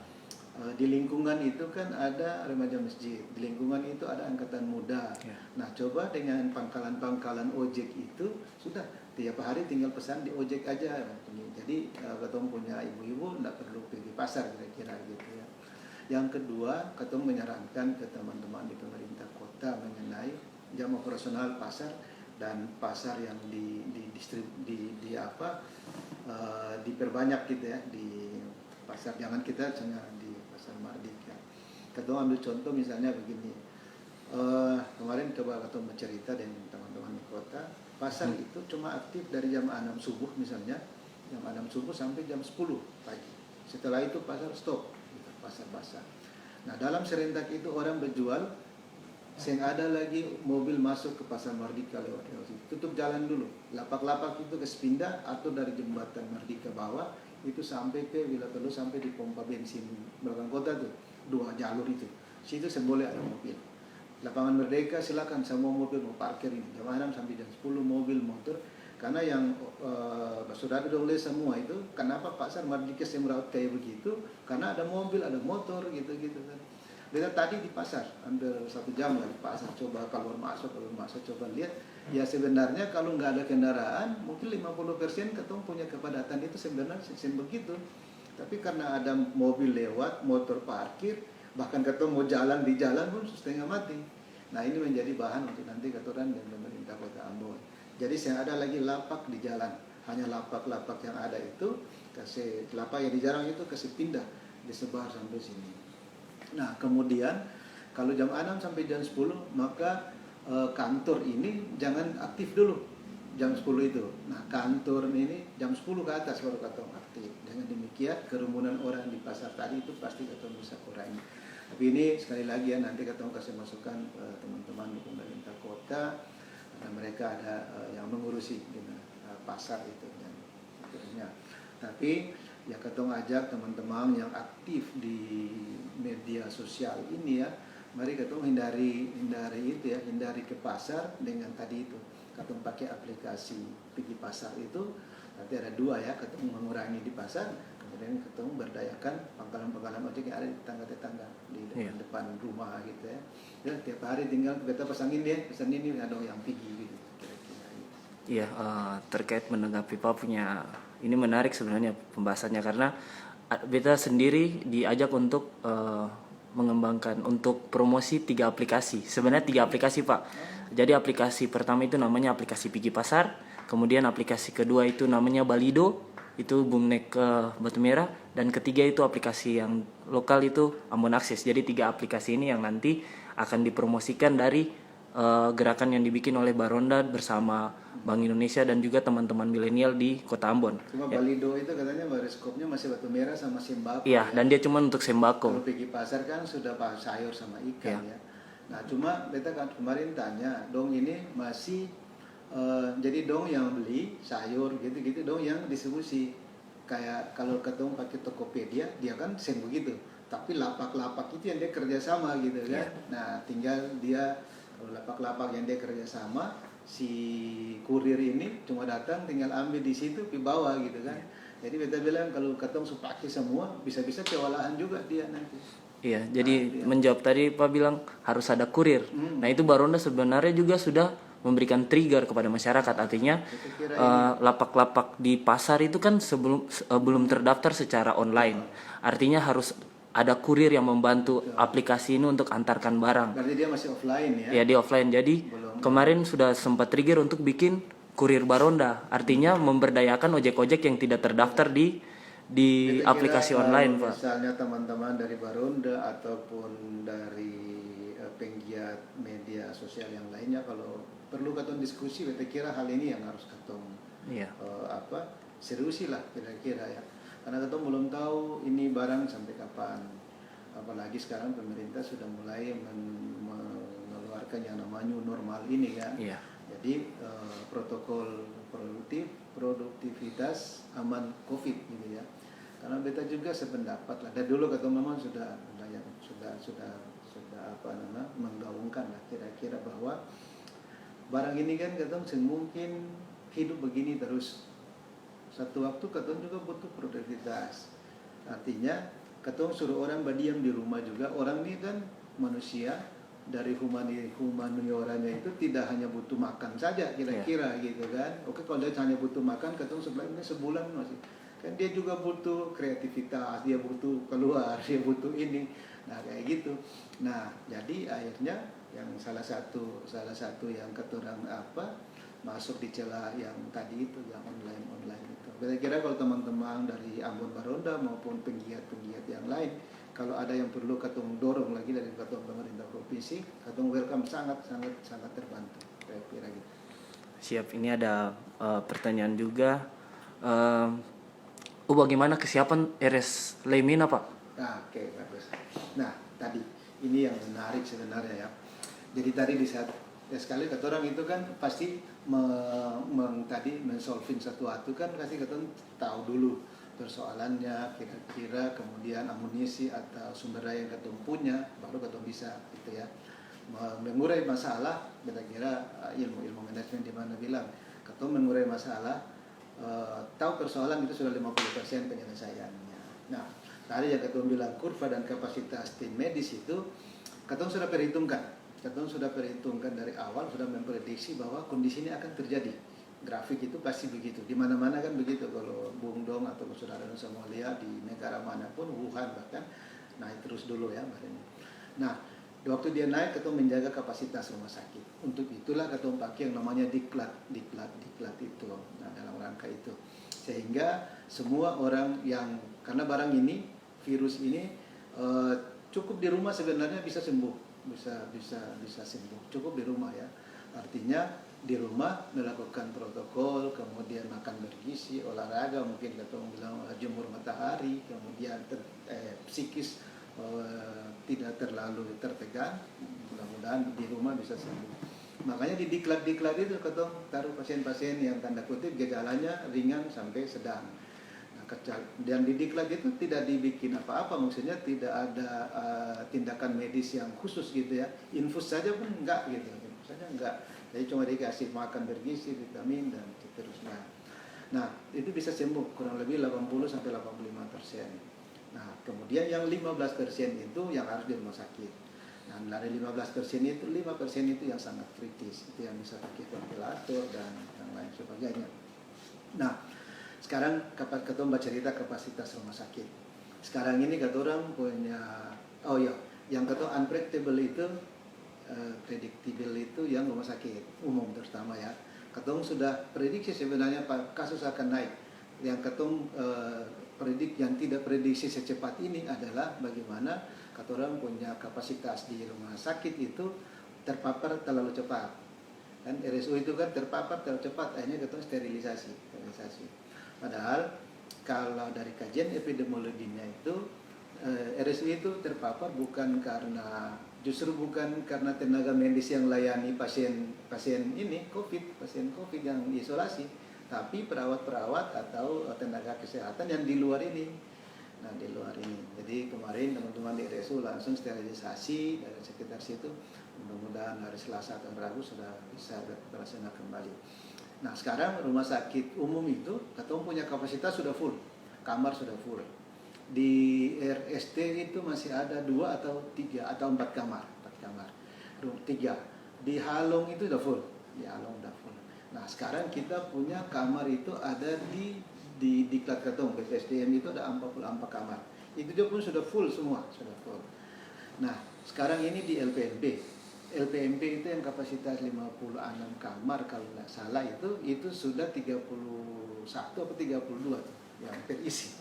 di lingkungan itu kan ada remaja masjid, di lingkungan itu ada angkatan muda. Nah coba dengan pangkalan-pangkalan ojek itu sudah tiap hari tinggal pesan di ojek aja. Jadi ketemu punya ibu-ibu tidak perlu pergi pasar kira-kira gitu ya. Yang kedua, ketemu menyarankan ke teman-teman di pemerintah kota mengenai jam operasional pasar dan pasar yang diperbanyak gitu ya di pasar. Jangan kita hanya di pasar Mardika. Ketemu ambil contoh misalnya begini. Kemarin coba ketemu bercerita dengan teman-teman di kota, pasar itu cuma aktif dari jam 6 subuh misalnya, jam 6 subuh sampai jam 10 pagi. Setelah itu pasar stop, gitu, pasar-pasar. Nah dalam serentak itu orang berjual, sing ada lagi mobil masuk ke pasar Mardika lewat tutup jalan dulu, lapak-lapak itu ke Sepindah atau dari jembatan Mardika bawah itu sampai ke bila perlu sampai di pompa bensin belakang kota tuh 2 jalur itu, situ semboleh ada mobil. Lapangan Merdeka silakan semua mobil mau parkir ini jam 6 sampai jam 10 mobil motor. Karena yang sudah ada oleh semua itu, kenapa pasar Mardika semrawut kayak begitu? Karena ada mobil, ada motor gitu-gitu kan. Beda tadi di pasar, hampir 1 jam lah di pasar, coba keluar masuk, coba lihat. Ya sebenarnya kalau nggak ada kendaraan, mungkin 50% ketemu punya kepadatan itu sebenarnya begitu. Tapi karena ada mobil lewat, motor parkir, bahkan ketemu mau jalan di jalan pun setengah mati. Nah ini menjadi bahan untuk nanti keturunan dan pemerintah Kota Ambon. Jadi saya ada lagi lapak di jalan, hanya lapak-lapak yang ada itu kasih lapak yang di jalan itu kasih pindah disebar sampai sini. Nah kemudian kalau jam 6 sampai jam 10 maka kantor ini jangan aktif dulu jam 10 itu. Nah kantor ini jam 10 ke atas baru ketemu aktif. Dengan demikian kerumunan orang di pasar tadi itu pasti ketemu bisa kurangi. Tapi ini sekali lagi ya nanti ketemu kasih masukan teman-teman di pemerintah kota karena mereka ada yang mengurusi gitu, pasar itu dan akhirnya. Tapi ya ketemu ajak teman-teman yang aktif di media sosial ini ya, mari ketemu hindari itu ya, hindari ke pasar dengan tadi itu ketemu pakai aplikasi pergi pasar itu. Nanti ada dua ya, ketemu mengurangi di pasar, kemudian ketemu berdayakan pangkalan-pangkalan ojek yang ada di tetangga-tetangga di depan rumah gitu ya. Dan tiap hari tinggal kita pesanin ini ada yang pergi gitu kira-kira gitu. Iya, terkait menanggapi Pak punya ini menarik sebenarnya pembahasannya karena beta sendiri diajak untuk mengembangkan untuk promosi 3 aplikasi. Sebenarnya 3 aplikasi Pak. Jadi aplikasi pertama itu namanya aplikasi Pigi Pasar, kemudian aplikasi kedua itu namanya Balido, itu Bumnek ke Batu Merah, dan ketiga itu aplikasi yang lokal itu Ambon Akses. Jadi 3 aplikasi ini yang nanti akan dipromosikan dari gerakan yang dibikin oleh Baronda bersama Bank Indonesia dan juga teman-teman milenial di Kota Ambon. Cuma Balido itu katanya bariskopnya masih Batu Merah sama sembako. Iya, dan dia cuma untuk sembako. Kalau pergi pasar kan sudah sayur sama ikan ya. Nah cuma beta kan kemarin tanya, dong ini masih jadi dong yang beli sayur gitu-gitu, dong yang distribusi. Kayak kalau ketemu pakai Tokopedia, dia kan sen begitu. Tapi lapak-lapak itu yang dia kerjasama gitu kan. Nah tinggal dia kalau lapak-lapak yang dia kerjasama, si kurir ini cuma datang tinggal ambil di situ dibawa gitu kan. Jadi beta bilang kalau ketemu pakai semua bisa-bisa kewalahan juga dia nanti. Iya, jadi menjawab tadi Pak bilang harus ada kurir. Nah itu Baronda sebenarnya juga sudah memberikan trigger kepada masyarakat. Artinya lapak-lapak di pasar itu kan belum terdaftar secara online. Artinya harus ada kurir yang membantu aplikasi ini untuk antarkan barang. Berarti dia masih offline ya? Ya, dia offline. Jadi kemarin sudah sempat trigger untuk bikin kurir Baronda. Artinya memberdayakan ojek-ojek yang tidak terdaftar di aplikasi online, Pak. Misalnya teman-teman dari Baronda ataupun dari penggiat media sosial yang lainnya, kalau perlu ketemu diskusi, saya kira hal ini yang harus ketemu seriusi lah kira-kira ya. Karena ketemu belum tahu ini barang sampai kapan. Apalagi sekarang pemerintah sudah mulai mengeluarkan yang namanya new normal ini kan. Iya. Jadi protokol produktivitas aman COVID gitu ya. Karena beta juga sependapat lah. Dari dulu ketemu memang sudah menggaungkan lah kira-kira bahwa barang ini kan ketemu semungkin hidup begini terus. Satu waktu ketemu juga butuh produktivitas. Artinya ketemu suruh orang berdiam di rumah juga. Orang ini kan manusia, dari humanioranya itu tidak hanya butuh makan saja kira-kira gitu kan. Oke, kalau dia hanya butuh makan, ketemu sebulan masih. Kan dia juga butuh kreativitas, dia butuh keluar, dia butuh ini. Nah kayak gitu. Nah jadi akhirnya yang salah satu yang keturang masuk di celah yang tadi itu, yang online itu. Kira-kira kalau teman-teman dari Ambon Baronda maupun penggiat-penggiat yang lain, kalau ada yang perlu ketemu dorong lagi dari ketua pemerintah provinsi, ketemu welcome, sangat terbantu. Kira-kira gitu. Siap, ini ada pertanyaan juga. Bagaimana kesiapan RS Lemina, Pak? Oke, bagus. Nah, tadi ini yang menarik sebenarnya ya. Jadi tadi di saat sekali kata orang itu kan pasti mensolving sesuatu kan pasti kita tahu dulu persoalannya kira-kira, kemudian amunisi atau sumber daya yang ketemu punya, baru ketemu bisa gitu ya mengurai masalah. Kira-kira ilmu manajemen di mana bilang ketemu mengurai masalah, tahu persoalan itu sudah 50% penyelesaiannya. Nah tadi yang ketemu bilang kurva dan kapasitas tim medis itu ketemu sudah perhitungkan. Ketemu sudah perhitungkan dari awal, sudah memprediksi bahwa kondisi ini akan terjadi grafik itu pasti begitu. Di mana-mana kan begitu. Kalau Bung Dong atau saudara semua lihat di negara manapun, Wuhan bahkan naik terus dulu ya kemarin. Nah, waktu dia naik ketemu menjaga kapasitas rumah sakit. Untuk itulah ketemu pakai yang namanya diklat itu. Nah, dalam rangka itu. Sehingga semua orang yang karena barang ini, virus ini cukup di rumah sebenarnya bisa sembuh, bisa sembuh. Cukup di rumah ya. Artinya di rumah melakukan protokol, kemudian makan bergizi, olahraga, mungkin ketemu bilang jemur matahari, kemudian psikis tidak terlalu tertekan, mudah-mudahan di rumah bisa sembuh. Makanya di diklat itu ketemu taruh pasien-pasien yang tanda kutip gejalanya ringan sampai sedang. Nah, dan di diklat itu tidak dibikin apa-apa, maksudnya tidak ada tindakan medis yang khusus gitu ya, infus saja pun enggak gitu, infus saja enggak. Jadi cuma dikasih makan bergizi, vitamin dan seterusnya. Nah, itu bisa sembuh kurang lebih 80-85%. Nah, kemudian yang 15% itu yang harus di rumah sakit. Nah, dari 15% itu 5% itu yang sangat kritis, itu yang bisa pakai ventilator dan yang lain sebagainya. Nah, sekarang ketemu cerita kapasitas rumah sakit. Sekarang ini kata orang punya, yang kata unpredictable itu, predictable itu yang rumah sakit umum terutama ya. Ketemu sudah prediksi sebenarnya kasus akan naik. Yang ketemu predik yang tidak prediksi secepat ini adalah bagaimana kata orang punya kapasitas di rumah sakit itu terpapar terlalu cepat. Dan RSU itu kan terpapar terlalu cepat, akhirnya ketemu sterilisasi. Padahal kalau dari kajian epidemiologinya itu RSU itu terpapar bukan karena tenaga medis yang layani pasien ini pasien COVID yang isolasi, tapi perawat-perawat atau tenaga kesehatan yang di luar ini. Nah, di luar ini. Jadi kemarin teman-teman di RSU langsung sterilisasi dari sekitar situ. Mudah-mudahan hari Selasa atau Rabu sudah bisa terlaksana kembali. Nah, sekarang rumah sakit umum itu ketemu punya kapasitas sudah full, kamar sudah full. Di RST itu masih ada 2 atau 3 atau 4 kamar. 3. Di Halong itu udah full. Nah, sekarang kita punya kamar itu ada di Diklat Ketong, BPSDM itu ada 44 kamar. Itu juga pun sudah full semua, sudah full. Nah, sekarang ini di LPMP itu yang kapasitas 56 kamar kalau nggak salah itu sudah 31 atau 32 yang terisi.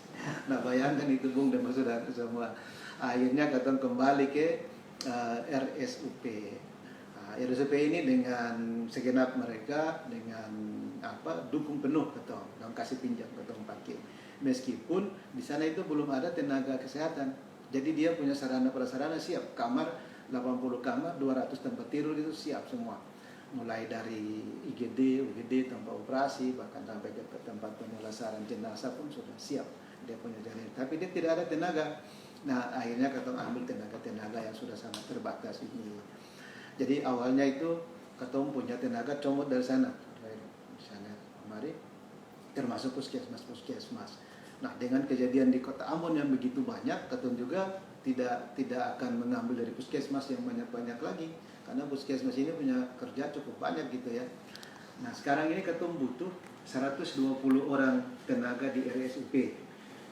Nah, bayangkan itu Bung dan saudara semua. Akhirnya Ketong kembali ke RSUP. RSUP ini dengan segenap mereka dengan dukung penuh Ketong dan kasih pinjam Ketong pakai. Meskipun di sana itu belum ada tenaga kesehatan. Jadi dia punya sarana prasarana siap, kamar 80 kamar, 200 tempat tidur itu siap semua. Mulai dari IGD, UGD, tempat operasi, bahkan sampai ke tempat pemulasaran jenazah pun sudah siap. Dia punya jaringan, tapi dia tidak ada tenaga. Nah, akhirnya Ketong ambil tenaga-tenaga yang sudah sangat terbatas ini. Jadi awalnya itu Ketong punya tenaga comot dari sana. Misalnya kemarin termasuk puskesmas. Nah, dengan kejadian di Kota Ambon yang begitu banyak, Ketong juga tidak akan mengambil dari puskesmas yang banyak-banyak lagi, karena puskesmas ini punya kerja cukup banyak gitu ya. Nah, sekarang ini Ketong butuh 120 orang tenaga di RSUP.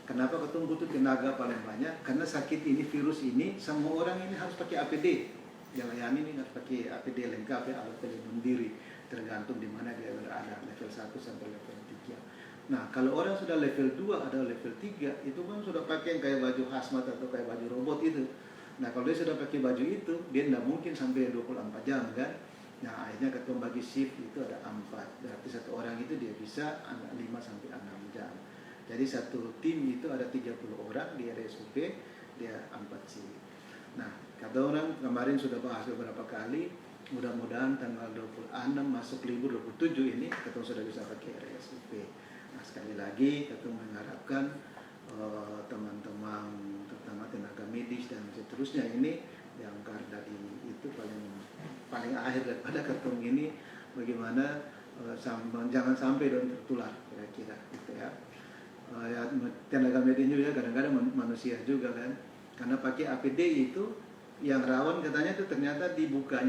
Kenapa Ketong butuh tenaga paling banyak? Karena sakit ini, virus ini, semua orang ini harus pakai APD. Yang layani ini harus pakai APD lengkap ya, alat pelindung diri, tergantung di mana dia berada, level 1 sampai level 3. Nah, kalau orang sudah level 2 atau level 3, itu kan sudah pakai kayak baju hazmat atau kayak baju robot itu. Nah, kalau dia sudah pakai baju itu, dia tidak mungkin sampai 24 jam kan. Nah, akhirnya Ketong bagi shift itu ada 4. Berarti satu orang itu dia bisa 5 sampai 6 jam. Jadi satu tim itu ada 30 orang di RSUP, dia 4 shift. Nah, kata orang kemarin sudah bahas beberapa kali, mudah-mudahan tanggal 26 masuk libur 27 ini Ketong sudah bisa pakai RSUP. Nah, sekali lagi Ketong mengharapkan teman-teman terutama tenaga medis dan seterusnya ini yang garda itu paling akhir daripada Ketong ini bagaimana jangan sampai don tertular kira-kira gitu ya. Tenaga medis juga kadang-kadang manusia juga kan, karena pakai APD itu yang rawan katanya itu ternyata dibuka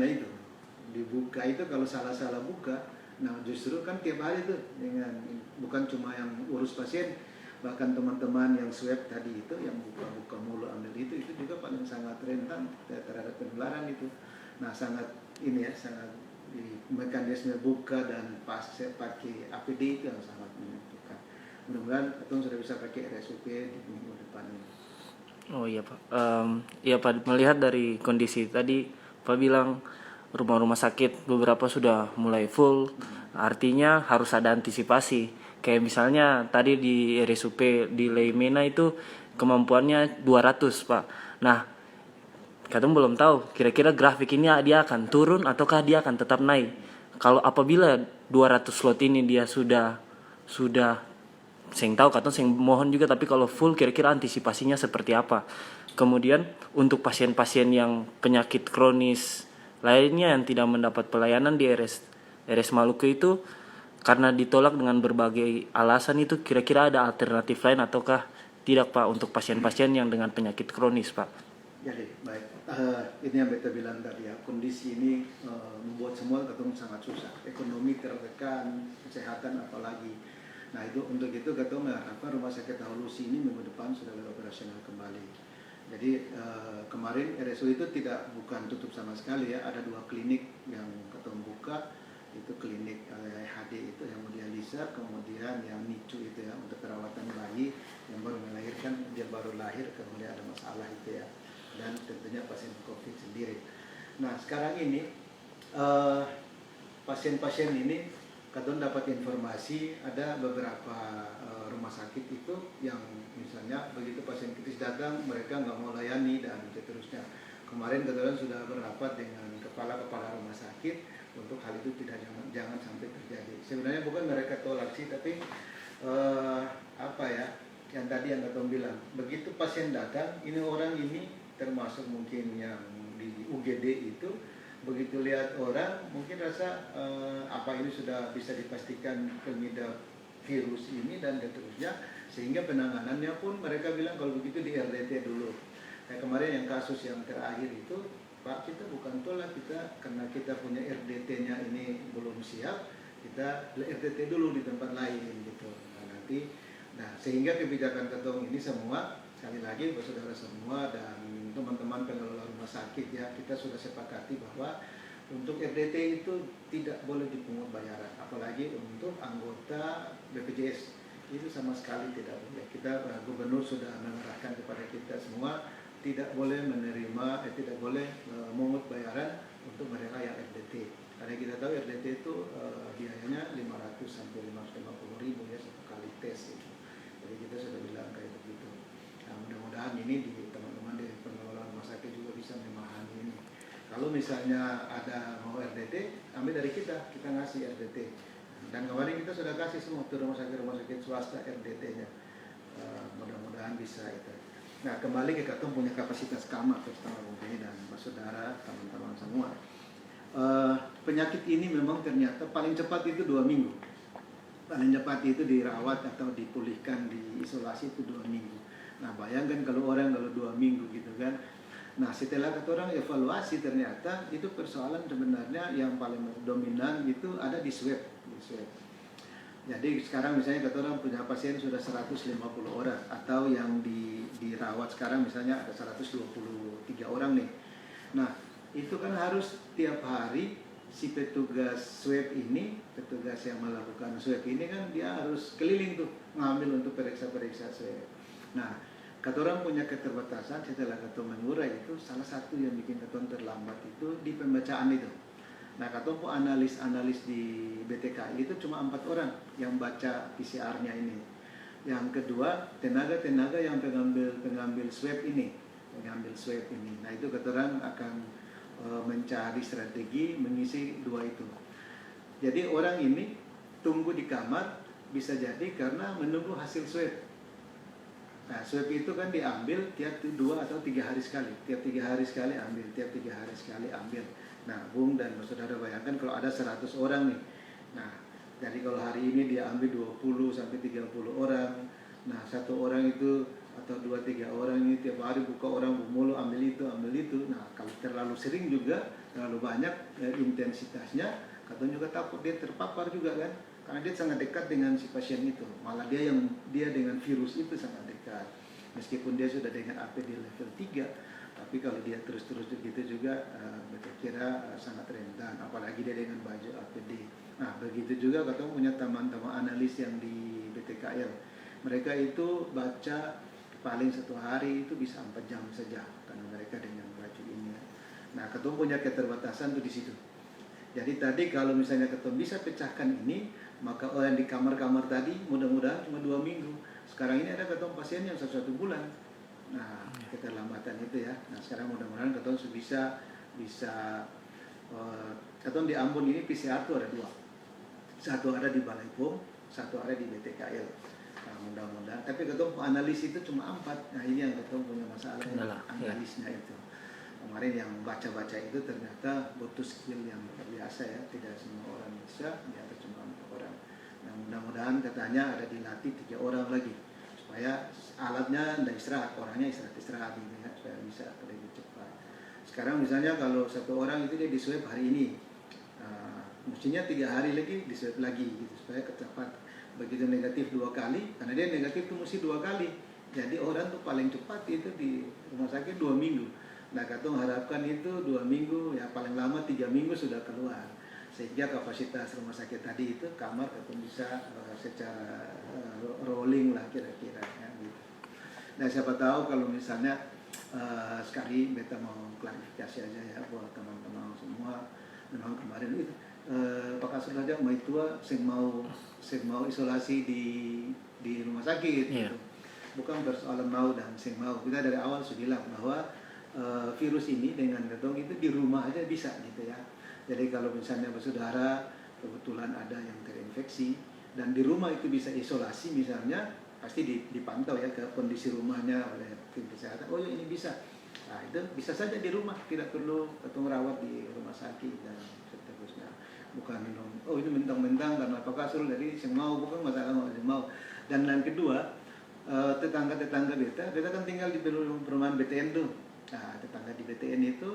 itu kalau salah buka Nah justru kan tiap hari tuh dengan bukan cuma yang urus pasien, bahkan teman-teman yang swab tadi itu yang buka-buka mulut ambil itu juga paling sangat rentan terhadap penularan itu. Nah sangat ini ya sangat di mekanisme buka dan pakai APD itu yang sangat menentukan. Mudah-mudahan Ketum sudah bisa pakai RSUP di minggu depan ini. Oh iya Pak. Iya Pak, melihat dari kondisi tadi Pak bilang rumah-rumah sakit beberapa sudah mulai full, artinya harus ada antisipasi. Kayak misalnya tadi di RSUP di Leimena itu kemampuannya 200 Pak. Nah, Katung belum tahu kira-kira grafik ini dia akan turun ataukah dia akan tetap naik. Kalau apabila 200 slot ini dia sudah saya tahu Katung saya mohon juga, tapi kalau full kira-kira antisipasinya seperti apa. Kemudian untuk pasien-pasien yang penyakit kronis lainnya yang tidak mendapat pelayanan di RS Maluku itu karena ditolak dengan berbagai alasan, itu kira-kira ada alternatif lain ataukah tidak Pak untuk pasien-pasien yang dengan penyakit kronis Pak? Jadi baik, ini yang beta bilang tadi ya, kondisi ini membuat semua Ketum sangat susah, ekonomi tertekan, kesehatan apalagi. Nah itu untuk itu Ketum mengharapkan Rumah Sakit Haulusi ini minggu depan sudah operasional kembali. Jadi kemarin RSU itu bukan tutup sama sekali ya, ada 2 klinik yang Ketum buka, itu klinik HD itu yang dialisa, kemudian yang NICU itu ya untuk perawatan bayi yang baru melahirkan, dia baru lahir kemudian ada masalah itu ya, dan tentunya pasien COVID sendiri. Nah sekarang ini pasien-pasien ini Ketum dapat informasi ada beberapa rumah sakit itu yang misalnya begitu pasien kritis datang mereka nggak mau layani dan seterusnya. Kemarin kebetulan sudah berapat dengan kepala-kepala rumah sakit untuk hal itu jangan sampai terjadi. Sebenarnya bukan mereka tolak sih, tapi apa ya yang tadi yang Ketum bilang, begitu pasien datang ini orang ini termasuk mungkin yang di UGD itu, begitu lihat orang mungkin rasa apa ini sudah bisa dipastikan pengidap virus ini dan seterusnya, sehingga penanganannya pun mereka bilang kalau begitu di RDT dulu. Kayak kemarin yang kasus yang terakhir itu, Pak kita bukan tolak, kita karena kita punya RDT-nya ini belum siap, kita RDT dulu di tempat lain gitu. Nah sehingga kebijakan Ketum ini semua, sekali lagi Bapak Saudara semua dan teman-teman pengelola rumah sakit ya, kita sudah sepakati bahwa untuk RDT itu tidak boleh dipungut bayaran, apalagi untuk anggota BPJS itu sama sekali tidak boleh. Kita gubernur sudah mengarahkan kepada kita semua tidak boleh menerima, tidak boleh memungut bayaran untuk mereka yang RDT. Karena kita tahu RDT itu biayanya 500 sampai 550 ribu ya satu kali tes itu. Jadi kita sudah bilang kayak begitu. Nah, mudah-mudahan ini di teman-teman di pengelola rumah sakit juga bisa memahami ini. Kalau misalnya ada mau RDT, ambil dari kita ngasih RDT. Dan kemarin kita sudah kasih semua ke rumah sakit swasta RDT-nya. Mudah-mudahan bisa itu. Nah kembali ke Ketum punya kapasitas kamar terutama Bung dan Mas Saudara, teman-teman semua. Penyakit ini memang ternyata paling cepat itu 2 minggu. Paling cepat itu dirawat atau dipulihkan di isolasi itu 2 minggu. Nah bayangkan kalau 2 minggu gitu kan. Nah setelah kata orang evaluasi ternyata itu persoalan sebenarnya yang paling dominan itu ada di swab. Jadi sekarang misalnya kata orang punya pasien sudah 150 orang atau yang dirawat sekarang misalnya ada 123 orang nih. Nah itu kan harus tiap hari si petugas swab ini, petugas yang melakukan swab ini kan dia harus keliling tuh ngambil untuk periksa swab. Nah kata orang punya keterbatasan, setelah Ketum mengurai itu salah satu yang bikin Ketum terlambat itu di pembacaan itu. Nah Ketum pun analis di BTKI itu cuma 4 orang yang baca PCR-nya ini. Yang kedua tenaga yang pengambil swab ini. Nah itu Ketum orang akan mencari strategi mengisi 2 itu. Jadi orang ini tunggu di kamar bisa jadi karena menunggu hasil swab. Nah, swab itu kan diambil tiap 2 atau 3 hari sekali. Tiap 3 hari sekali ambil. Nah, Bung dan Saudara bayangkan kalau ada 100 orang nih. Nah, jadi kalau hari ini dia ambil 20 sampai 30 orang. Nah, 1 orang itu atau 2-3 orang ini tiap hari buka orang mulu ambil itu. Nah, kalau terlalu sering juga, terlalu banyak intensitasnya, Katong juga takut dia terpapar juga kan, karena dia sangat dekat dengan si pasien itu. Malah dia dengan virus itu sangat dekat. Meskipun dia sudah dengan APD level 3, tapi kalau dia terus-terus begitu juga, saya kira sangat rentan. Apalagi dia dengan baju APD. Nah, begitu juga katong punya teman-teman analis yang di BTKL. Mereka itu baca paling satu hari itu bisa 4 jam saja, karena mereka dengan baju ini. Nah, katong punya keterbatasan tuh di situ. Jadi tadi kalau misalnya ketemu bisa pecahkan ini, maka orang di kamar-kamar tadi mudah-mudahan cuma 2 minggu. Sekarang ini ada ketemu pasien yang 1 bulan. Nah, keterlambatan itu ya. Nah, sekarang mudah-mudahan ketemu bisa ketemu di Ambon ini PCR itu ada 2. Satu ada di Balai POM, satu ada di BTKL. Nah, mudah-mudahan. Tapi ketemu analis itu cuma 4. Nah, ini yang ketemu punya masalah analisnya itu. Kemarin yang baca-baca itu ternyata butuh skill yang luar biasa ya, tidak semua orang bisa, di atas cuma 4 orang. Nah, mudah-mudahan katanya ada dilatih 3 orang lagi supaya alatnya tidak istirahat, orangnya istirahat gitu ya, supaya bisa lebih cepat. Sekarang misalnya kalau 1 orang itu dia di swab hari ini, mestinya 3 hari lagi di swab lagi gitu supaya cepat. Begitu negatif 2 kali, karena dia negatif itu mesti 2 kali. Jadi orang tuh paling cepat itu di rumah sakit 2 minggu. Nah, katong harapkan itu 2 minggu, ya paling lama 3 minggu sudah keluar. Sehingga kapasitas rumah sakit tadi itu kamar katong bisa secara rolling lah kira-kira ya, gitu. Nah, siapa tahu kalau misalnya sekali beta mau klarifikasi aja ya buat teman-teman semua. Memang kemarin itu Pak Kasul saja Maitua saya mau isolasi di rumah sakit gitu. Bukan persoalan mau dan saya mau. Kita dari awal sudah bilang bahwa virus ini dengan ketong itu di rumah aja bisa gitu ya. Jadi kalau misalnya bersaudara kebetulan ada yang terinfeksi dan di rumah itu bisa isolasi misalnya, pasti dipantau ya ke kondisi rumahnya oleh tim kesehatan. Oh ya ini bisa. Nah, itu bisa saja di rumah, tidak perlu ketong rawat di rumah sakit dan seterusnya. Bukan oh itu mentang-mentang karena Pak Kasul jadi saya mau, bukan masalah mau saya mau. Dan yang kedua, tetangga-tetangga beta kan tinggal di perumahan BTN tuh. Nah, tetangga di BTN itu,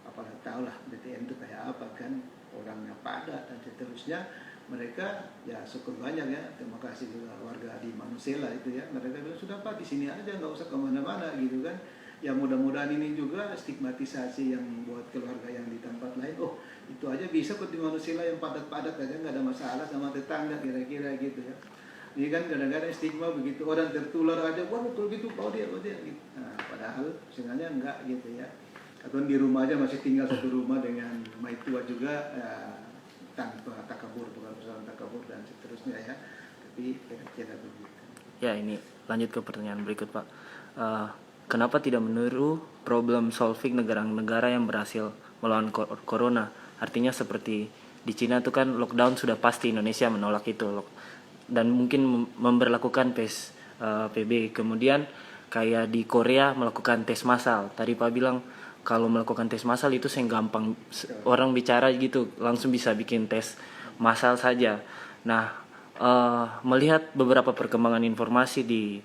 apalagi tahu lah BTN itu kayak apa kan, orangnya padat dan seterusnya. Mereka ya syukur banyak ya, terima kasih juga warga di Manusela itu ya. Mereka bilang sudah Pak di sini aja, nggak usah kemana-mana gitu kan. Ya mudah-mudahan ini juga stigmatisasi yang buat keluarga yang di tempat lain. Oh itu aja bisa kok di Manusela yang padat-padat aja nggak ada masalah sama tetangga kira-kira gitu ya. Ini kan kadang-kadang stigma begitu orang tertular aja, wah betul gitu, oh dia gitu. Nah, padahal sebenarnya enggak gitu ya. Atau di rumah aja masih tinggal satu rumah dengan maitua juga tanpa takabur, bukan persoalan takabur dan seterusnya ya. Tapi kira-kira begitu. Ya, ini lanjut ke pertanyaan berikut Pak. Kenapa tidak meniru problem solving negara-negara yang berhasil melawan corona? Artinya seperti di Cina itu kan lockdown sudah pasti, Indonesia menolak itu dan mungkin memberlakukan PSBB. Kemudian kayak di Korea melakukan tes massal. Tadi Pak bilang kalau melakukan tes massal itu yang gampang, orang bicara gitu langsung bisa bikin tes massal saja. Nah, melihat beberapa perkembangan informasi di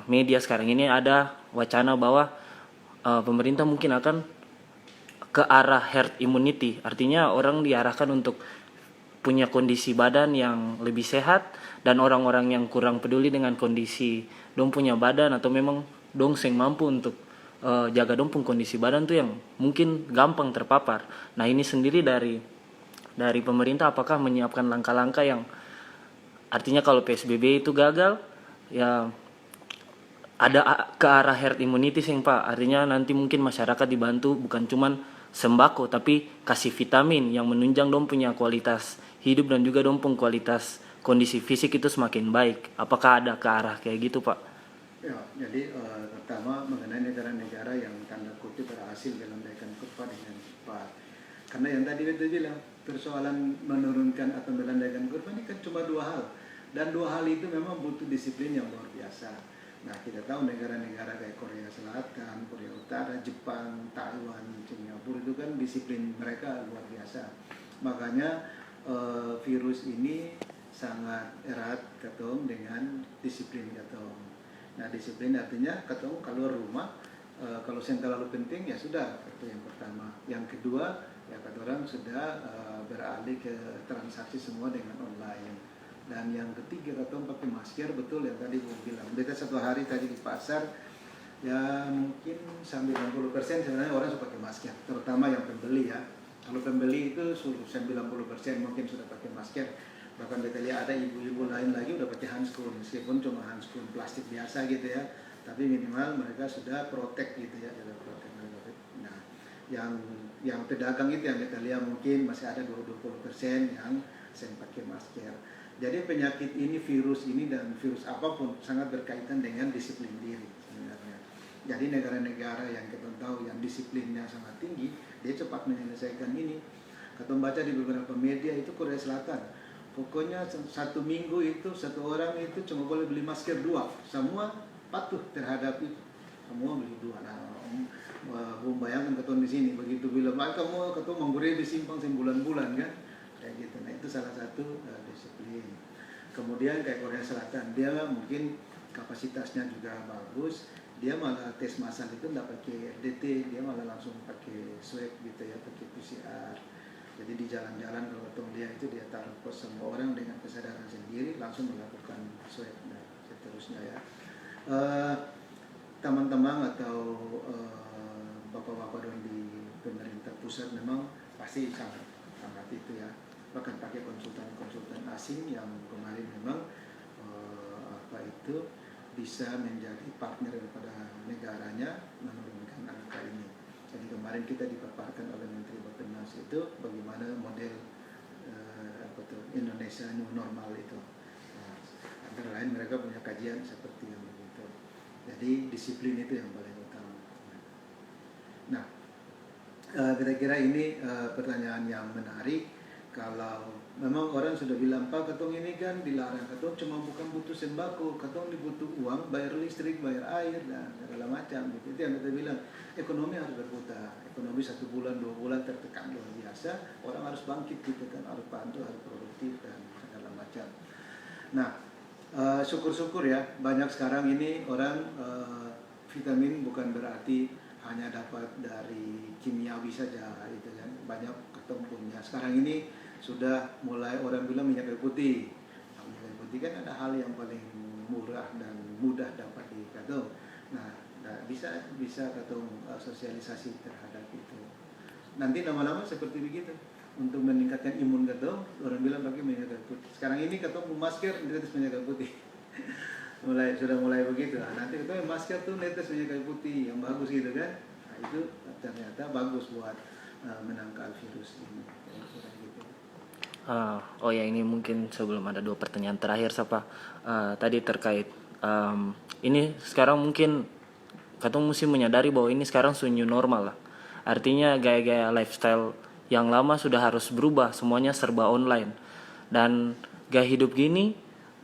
media sekarang ini, ada wacana bahwa pemerintah mungkin akan ke arah herd immunity. Artinya orang diarahkan untuk punya kondisi badan yang lebih sehat, dan orang-orang yang kurang peduli dengan kondisi dong punya badan atau memang dong seng mampu untuk jaga dong pun kondisi badan tuh yang mungkin gampang terpapar. Nah, ini sendiri dari pemerintah apakah menyiapkan langkah-langkah yang artinya kalau PSBB itu gagal ya ada ke arah herd immunity sing Pak. Artinya nanti mungkin masyarakat dibantu bukan cuman sembako tapi kasih vitamin yang menunjang dong punya kualitas hidup dan juga dong pun kualitas kondisi fisik itu semakin baik. Apakah ada ke arah kayak gitu Pak? Ya, jadi pertama mengenai negara-negara yang tanda kutip berhasil melandaikan kurva dengan cepat. Karena yang tadi itu bilang persoalan menurunkan atau melandaikan kurva ini kan cuma 2 hal. Dan 2 hal itu memang butuh disiplin yang luar biasa. Nah, kita tahu negara-negara kayak Korea Selatan, Korea Utara, Jepang, Taiwan, Singapura itu kan disiplin mereka luar biasa. Makanya virus ini sangat erat ketong dengan disiplin ketong. Nah, disiplin artinya ketong keluar rumah kalau yang terlalu penting ya sudah, itu yang pertama. Yang kedua ya kata orang sudah beralih ke transaksi semua dengan online. Dan yang ketiga kata orang pakai masker, betul yang tadi gue bilang. Beta satu hari tadi di pasar ya mungkin 90% sebenarnya orang sudah pakai masker, terutama yang pembeli ya. Kalau pembeli itu 90% mungkin sudah pakai masker. Bahkan kita lihat ada ibu-ibu lain lagi udah pakai handskun, meskipun cuma handskun plastik biasa gitu ya, tapi minimal mereka sudah protect gitu ya, sudah protect. Nah, yang pedagang itu yang kita lihat mungkin masih ada 20% yang saya pakai masker. Jadi penyakit ini, virus ini dan virus apapun sangat berkaitan dengan disiplin diri sebenarnya. Jadi negara-negara yang kita tahu yang disiplinnya sangat tinggi, dia cepat menyelesaikan ini. Kita baca di beberapa media itu Korea Selatan, pokoknya satu minggu itu satu orang itu cuma boleh beli masker 2. Semua patuh terhadap itu, semua beli 2. Nah, bayangkan ketua di sini begitu bilang, kamu ketua menggurih disimpang sebulan-bulan kan, kayak gitu. Nah itu salah satu disiplin. Kemudian kayak Korea Selatan, dia mungkin kapasitasnya juga bagus, dia malah tes massal itu nggak pakai RDT, dia malah langsung pakai swab gitu ya, pakai PCR. Jadi di jalan-jalan kalau ketemu dia itu dia taruh pos semua orang dengan kesadaran sendiri langsung melakukan swab dan seterusnya ya. Teman-teman atau bapak-bapak di pemerintah pusat memang pasti sangat itu ya, bahkan pakai konsultan asing yang kemarin memang bisa menjadi partner daripada negaranya menurunkan angka ini. Jadi kemarin kita dipaparkan oleh Menteri Bappenas itu bagaimana model Indonesia new normal itu. Nah, antara lain mereka punya kajian seperti yang begitu. Jadi disiplin itu yang paling utama. Nah, kira-kira ini pertanyaan yang menarik. Kalau memang orang sudah bilang, Pak, ketong ini kan dilarang, ketong cuma bukan butuh sembako, ketong dibutuh uang, bayar listrik, bayar air, dan segala macam. Itu yang kita bilang, ekonomi harus berputar. Ekonomi 1 bulan, 2 bulan tertekan luar biasa, orang harus bangkit gitu kan, harus bantu, harus produktif, dan segala macam. Nah, syukur-syukur ya, banyak sekarang ini orang vitamin bukan berarti hanya dapat dari kimiawi saja, gitu kan. Banyak ketong punya. Sekarang ini sudah mulai orang bilang minyak kayu putih. Nah, minyak kayu putih kan ada hal yang paling murah dan mudah dapat di katong. Nah, bisa katong sosialisasi terhadap itu. Nanti lama-lama seperti begitu. Untuk meningkatkan imun katong, orang bilang pakai minyak kayu putih. Sekarang ini katong masker netes minyak kayu putih. sudah mulai begitu. Nah, nanti katong masker tuh netes minyak kayu putih yang bagus gitu kan. Nah, itu ternyata bagus buat menangkal virus ini. Oh ya, ini mungkin sebelum ada 2 pertanyaan terakhir Sapa, tadi terkait ini sekarang mungkin katong mesti menyadari bahwa ini sekarang new normal lah. Artinya gaya-gaya lifestyle yang lama sudah harus berubah, semuanya serba online. Dan gaya hidup gini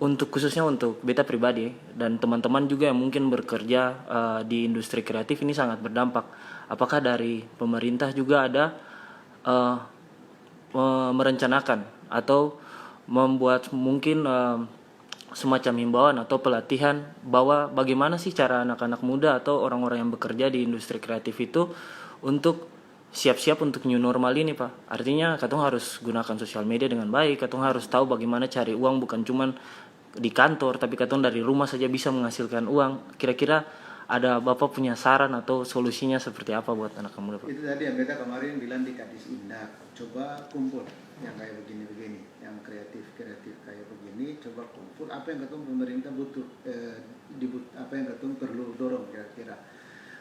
khususnya untuk beta pribadi dan teman-teman juga yang mungkin bekerja di industri kreatif ini sangat berdampak. Apakah dari pemerintah juga ada merencanakan atau membuat mungkin semacam himbauan atau pelatihan bahwa bagaimana sih cara anak-anak muda atau orang-orang yang bekerja di industri kreatif itu untuk siap-siap untuk new normal ini, Pak. Artinya katong harus gunakan sosial media dengan baik, katong harus tahu bagaimana cari uang bukan cuman di kantor, tapi katong dari rumah saja bisa menghasilkan uang. Kira-kira ada Bapak punya saran atau solusinya seperti apa buat anak muda, Pak? Itu tadi yang beta kemarin bilang di Kadis Indah, coba kumpul yang kayak begini-begini, yang kreatif kayak begini, coba kumpul apa yang ketemu pemerintah butuh, apa yang ketemu perlu dorong kira-kira.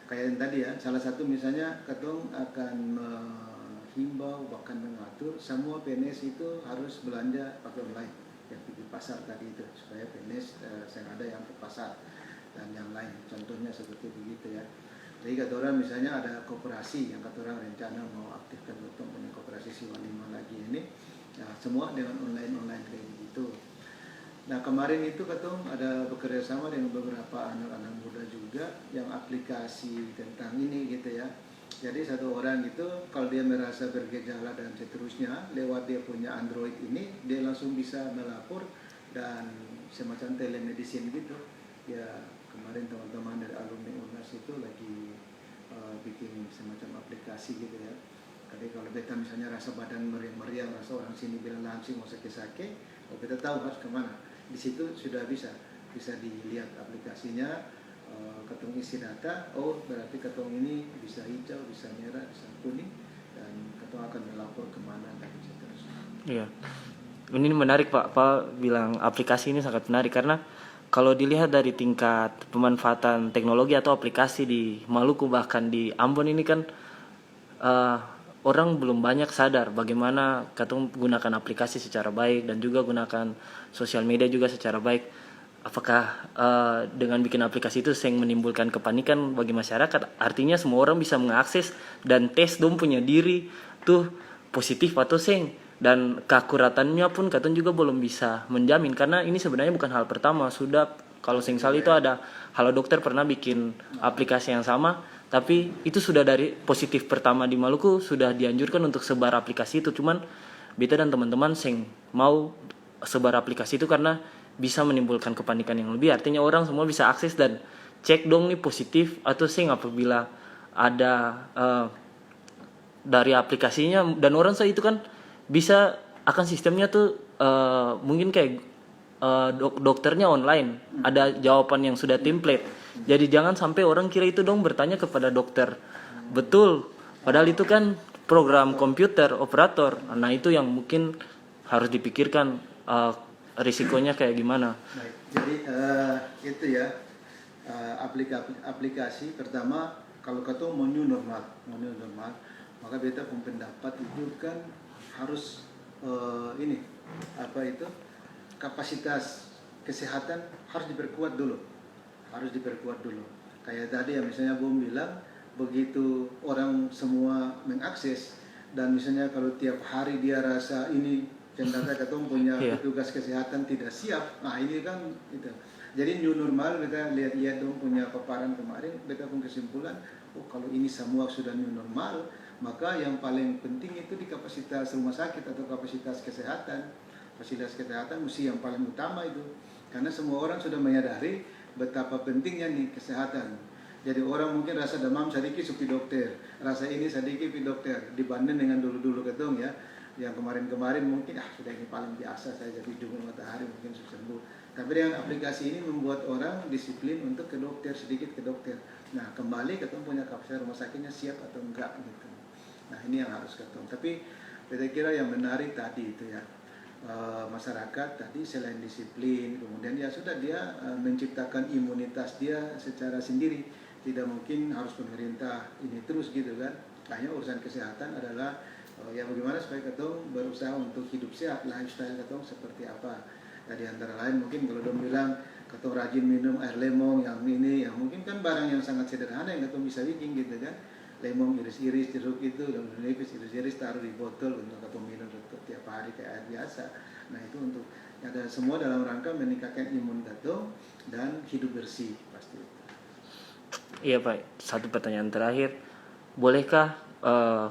Kayak yang tadi ya, salah satu misalnya ketemu akan menghimbau bahkan mengatur semua PNS itu harus belanja pakai online, yang pergi pasar tadi itu, supaya PNS yang ada yang ke pasar dan yang lain, contohnya seperti begitu ya. Jadi kata orang misalnya ada koperasi yang kata orang rencana mau aktifkan untuk punya koperasi Siwa 5 lagi ini, ya, semua dengan online kayak begitu. Nah kemarin itu ketemu ada bekerja sama dengan beberapa anak-anak muda juga yang aplikasi tentang ini gitu ya. Jadi satu orang itu kalau dia merasa bergejala dan seterusnya, lewat dia punya Android ini dia langsung bisa melapor dan semacam telemedicine gitu ya. Kemarin teman-teman dari alumni UNAS itu lagi bikin semacam aplikasi gitu ya. Jadi kalau beta misalnya rasa badan meriang-meriang, rasa orang sini bilang langsing mau sakit-sakit, oh beta tahu harus kemana. Di situ sudah bisa dilihat aplikasinya, ketemu isi data, oh berarti ketemu ini bisa hijau, bisa merah, bisa kuning, dan ketemu akan melapor kemana dan seterusnya. Iya. Ini menarik Pak bilang aplikasi ini sangat menarik karena kalau dilihat dari tingkat pemanfaatan teknologi atau aplikasi di Maluku bahkan di Ambon ini kan orang belum banyak sadar bagaimana katong gunakan aplikasi secara baik dan juga gunakan sosial media juga secara baik. Apakah dengan bikin aplikasi itu yang menimbulkan kepanikan bagi masyarakat? Artinya semua orang bisa mengakses dan tes dong punya diri tuh positif atau seng, dan keakuratannya pun katong juga belum bisa menjamin karena ini sebenarnya bukan hal pertama. Sudah kalau sengsal itu ada Halo Dokter pernah bikin aplikasi yang sama, tapi itu sudah dari positif pertama di Maluku sudah dianjurkan untuk sebar aplikasi itu. Cuman beta dan teman-teman seng mau sebar aplikasi itu karena bisa menimbulkan kepanikan yang lebih. Artinya orang semua bisa akses dan cek dong nih positif atau seng apabila ada dari aplikasinya, dan orang saya itu kan bisa akan sistemnya tuh mungkin kayak dokternya online, ada jawaban yang sudah template. Jadi jangan sampai orang kira itu dong bertanya kepada dokter betul, padahal itu kan program komputer operator. Nah itu yang mungkin harus dipikirkan risikonya kayak gimana. Baik, jadi itu ya, aplikasi pertama kalau kata mau new normal, maka beta pun pendapat itu kan harus ini apa itu kapasitas kesehatan harus diperkuat dulu, kayak tadi ya misalnya Bung bilang begitu orang semua mengakses dan misalnya kalau tiap hari dia rasa ini cenderung ketemu punya petugas kesehatan tidak siap, nah ini kan itu. Jadi new normal kita lihat dong punya paparan kemarin, beta pun kesimpulan, oh kalau ini semua sudah new normal, maka yang paling penting itu di kapasitas rumah sakit atau kapasitas kesehatan. Fasilitas kesehatan mesti yang paling utama itu, karena semua orang sudah menyadari betapa pentingnya nih kesehatan. Jadi orang mungkin rasa demam sedikit supi dokter, rasa ini sedikit pi dokter, dibanding dengan dulu-dulu ketong ya, yang kemarin-kemarin mungkin sudah ini paling biasa saya jadi hidung matahari mungkin sudah sembuh. Tapi dengan aplikasi ini membuat orang disiplin untuk ke dokter, sedikit ke dokter. Nah kembali ketemu punya kapasitas rumah sakitnya siap atau enggak gitu. Nah ini yang harus ketemu. Tapi saya kira yang menarik tadi itu ya, masyarakat tadi selain disiplin, kemudian ya sudah dia menciptakan imunitas dia secara sendiri. Tidak mungkin harus pemerintah ini terus gitu kan. Hanya urusan kesehatan adalah ya bagaimana supaya ketong berusaha untuk hidup sehat, lifestyle ketong seperti apa. Jadi antara lain mungkin kalau dong bilang ketong rajin minum air lemon yang ini, yang mungkin kan barang yang sangat sederhana yang ketong bisa bikin gitu kan. Lemon iris-iris, jeruk itu, daun nipis iris-iris taruh di botol untuk ketong minum tiap hari kayak air biasa. Nah itu untuk ada semua dalam rangka meningkatkan imun ketong dan hidup bersih pasti. Iya Pak, satu pertanyaan terakhir, bolehkah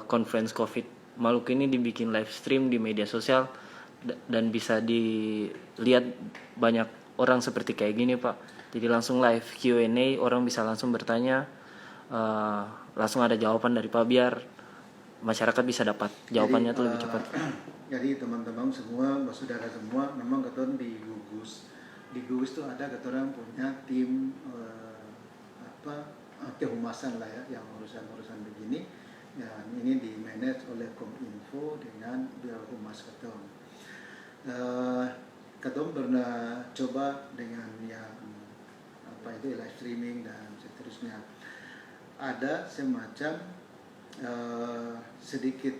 conference COVID Maluku ini dibikin live stream di media sosial dan bisa dilihat banyak orang seperti kayak gini Pak? Jadi langsung live Q&A, orang bisa langsung bertanya, langsung ada jawaban dari Pak biar masyarakat bisa dapat jawabannya tuh lebih cepat. Jadi teman-teman semua, saudara semua, memang keton di gugus tuh ada keton punya tim kehumasan lah ya, yang urusan begini. Dan ini di manage oleh Kominfo dengan Biro Humas keton. Keton pernah coba dengan yang live streaming dan seterusnya. Ada semacam sedikit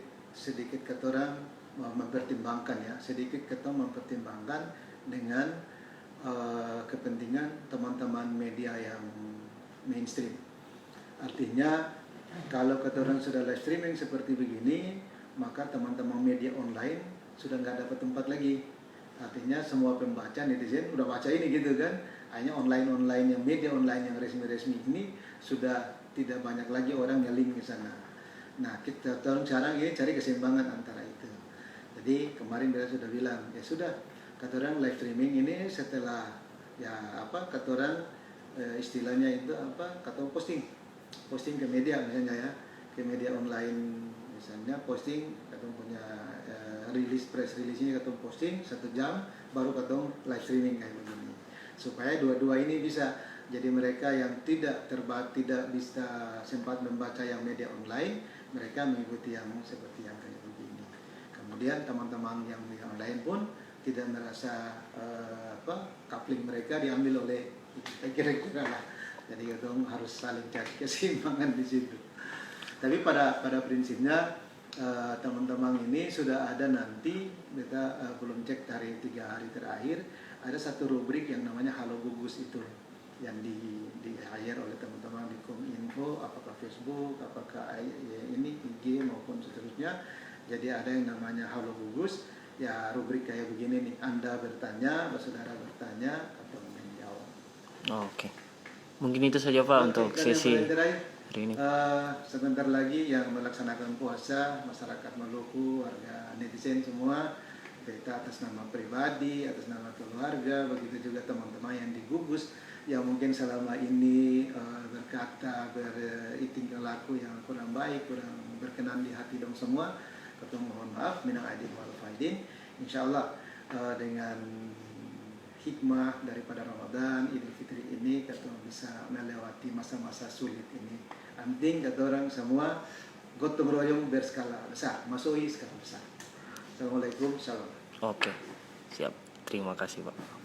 keton mempertimbangkan ya, dengan kepentingan teman-teman media yang mainstream. Artinya kalau keton sudah live streaming seperti begini, maka teman-teman media online sudah nggak dapat tempat lagi. Artinya semua pembaca netizen udah baca ini gitu kan. Hanya online yang media online yang resmi-resmi ini sudah tidak banyak lagi orang yang link ke sana. Nah kita sekarang ini cari keseimbangan antara itu. Jadi kemarin kita sudah bilang ya sudah, kata orang live streaming ini setelah ya kata orang istilahnya itu kata posting posting ke media misalnya ya, ke media online misalnya posting katong punya rilis press release-nya katong posting 1 jam baru katong live streaming kayak begini, supaya dua-dua ini bisa. Jadi mereka yang tidak bisa sempat membaca yang media online, mereka mengikuti yang seperti yang kayak begini. Kemudian teman-teman yang media online pun tidak merasa coupling mereka diambil oleh kira-kira lah. Jadi katong harus saling cari keseimbangan di situ. Tapi pada prinsipnya teman-teman ini sudah ada nanti, kita belum cek dari 3 hari terakhir, ada satu rubrik yang namanya Halo Gugus itu, yang di-hire oleh teman-teman di Kominfo, apakah Facebook, apakah ini IG maupun seterusnya. Jadi ada yang namanya Halo Gugus, ya rubrik kayak begini nih, Anda bertanya, saudara bertanya, atau menjawab. Oke. Mungkin itu saja Pak untuk dan sesi yang terakhir, hari ini. sebentar lagi yang melaksanakan puasa, masyarakat Maluku, warga netizen semua, kita atas nama pribadi, atas nama keluarga, begitu juga teman-teman yang digugus, yang mungkin selama ini berkata, bertingkah laku yang kurang baik, kurang berkenan di hati dong semua, ketemu mohon maaf, minal aidin wal faidin. Insyaallah dengan hikmah daripada Ramadan, Idul Fitri ini kita bisa melewati masa-masa sulit ini. Penting kata orang semua gotong royong berskala besar, masui skala besar. Assalamualaikum, salam. Oke. Siap. Terima kasih Pak.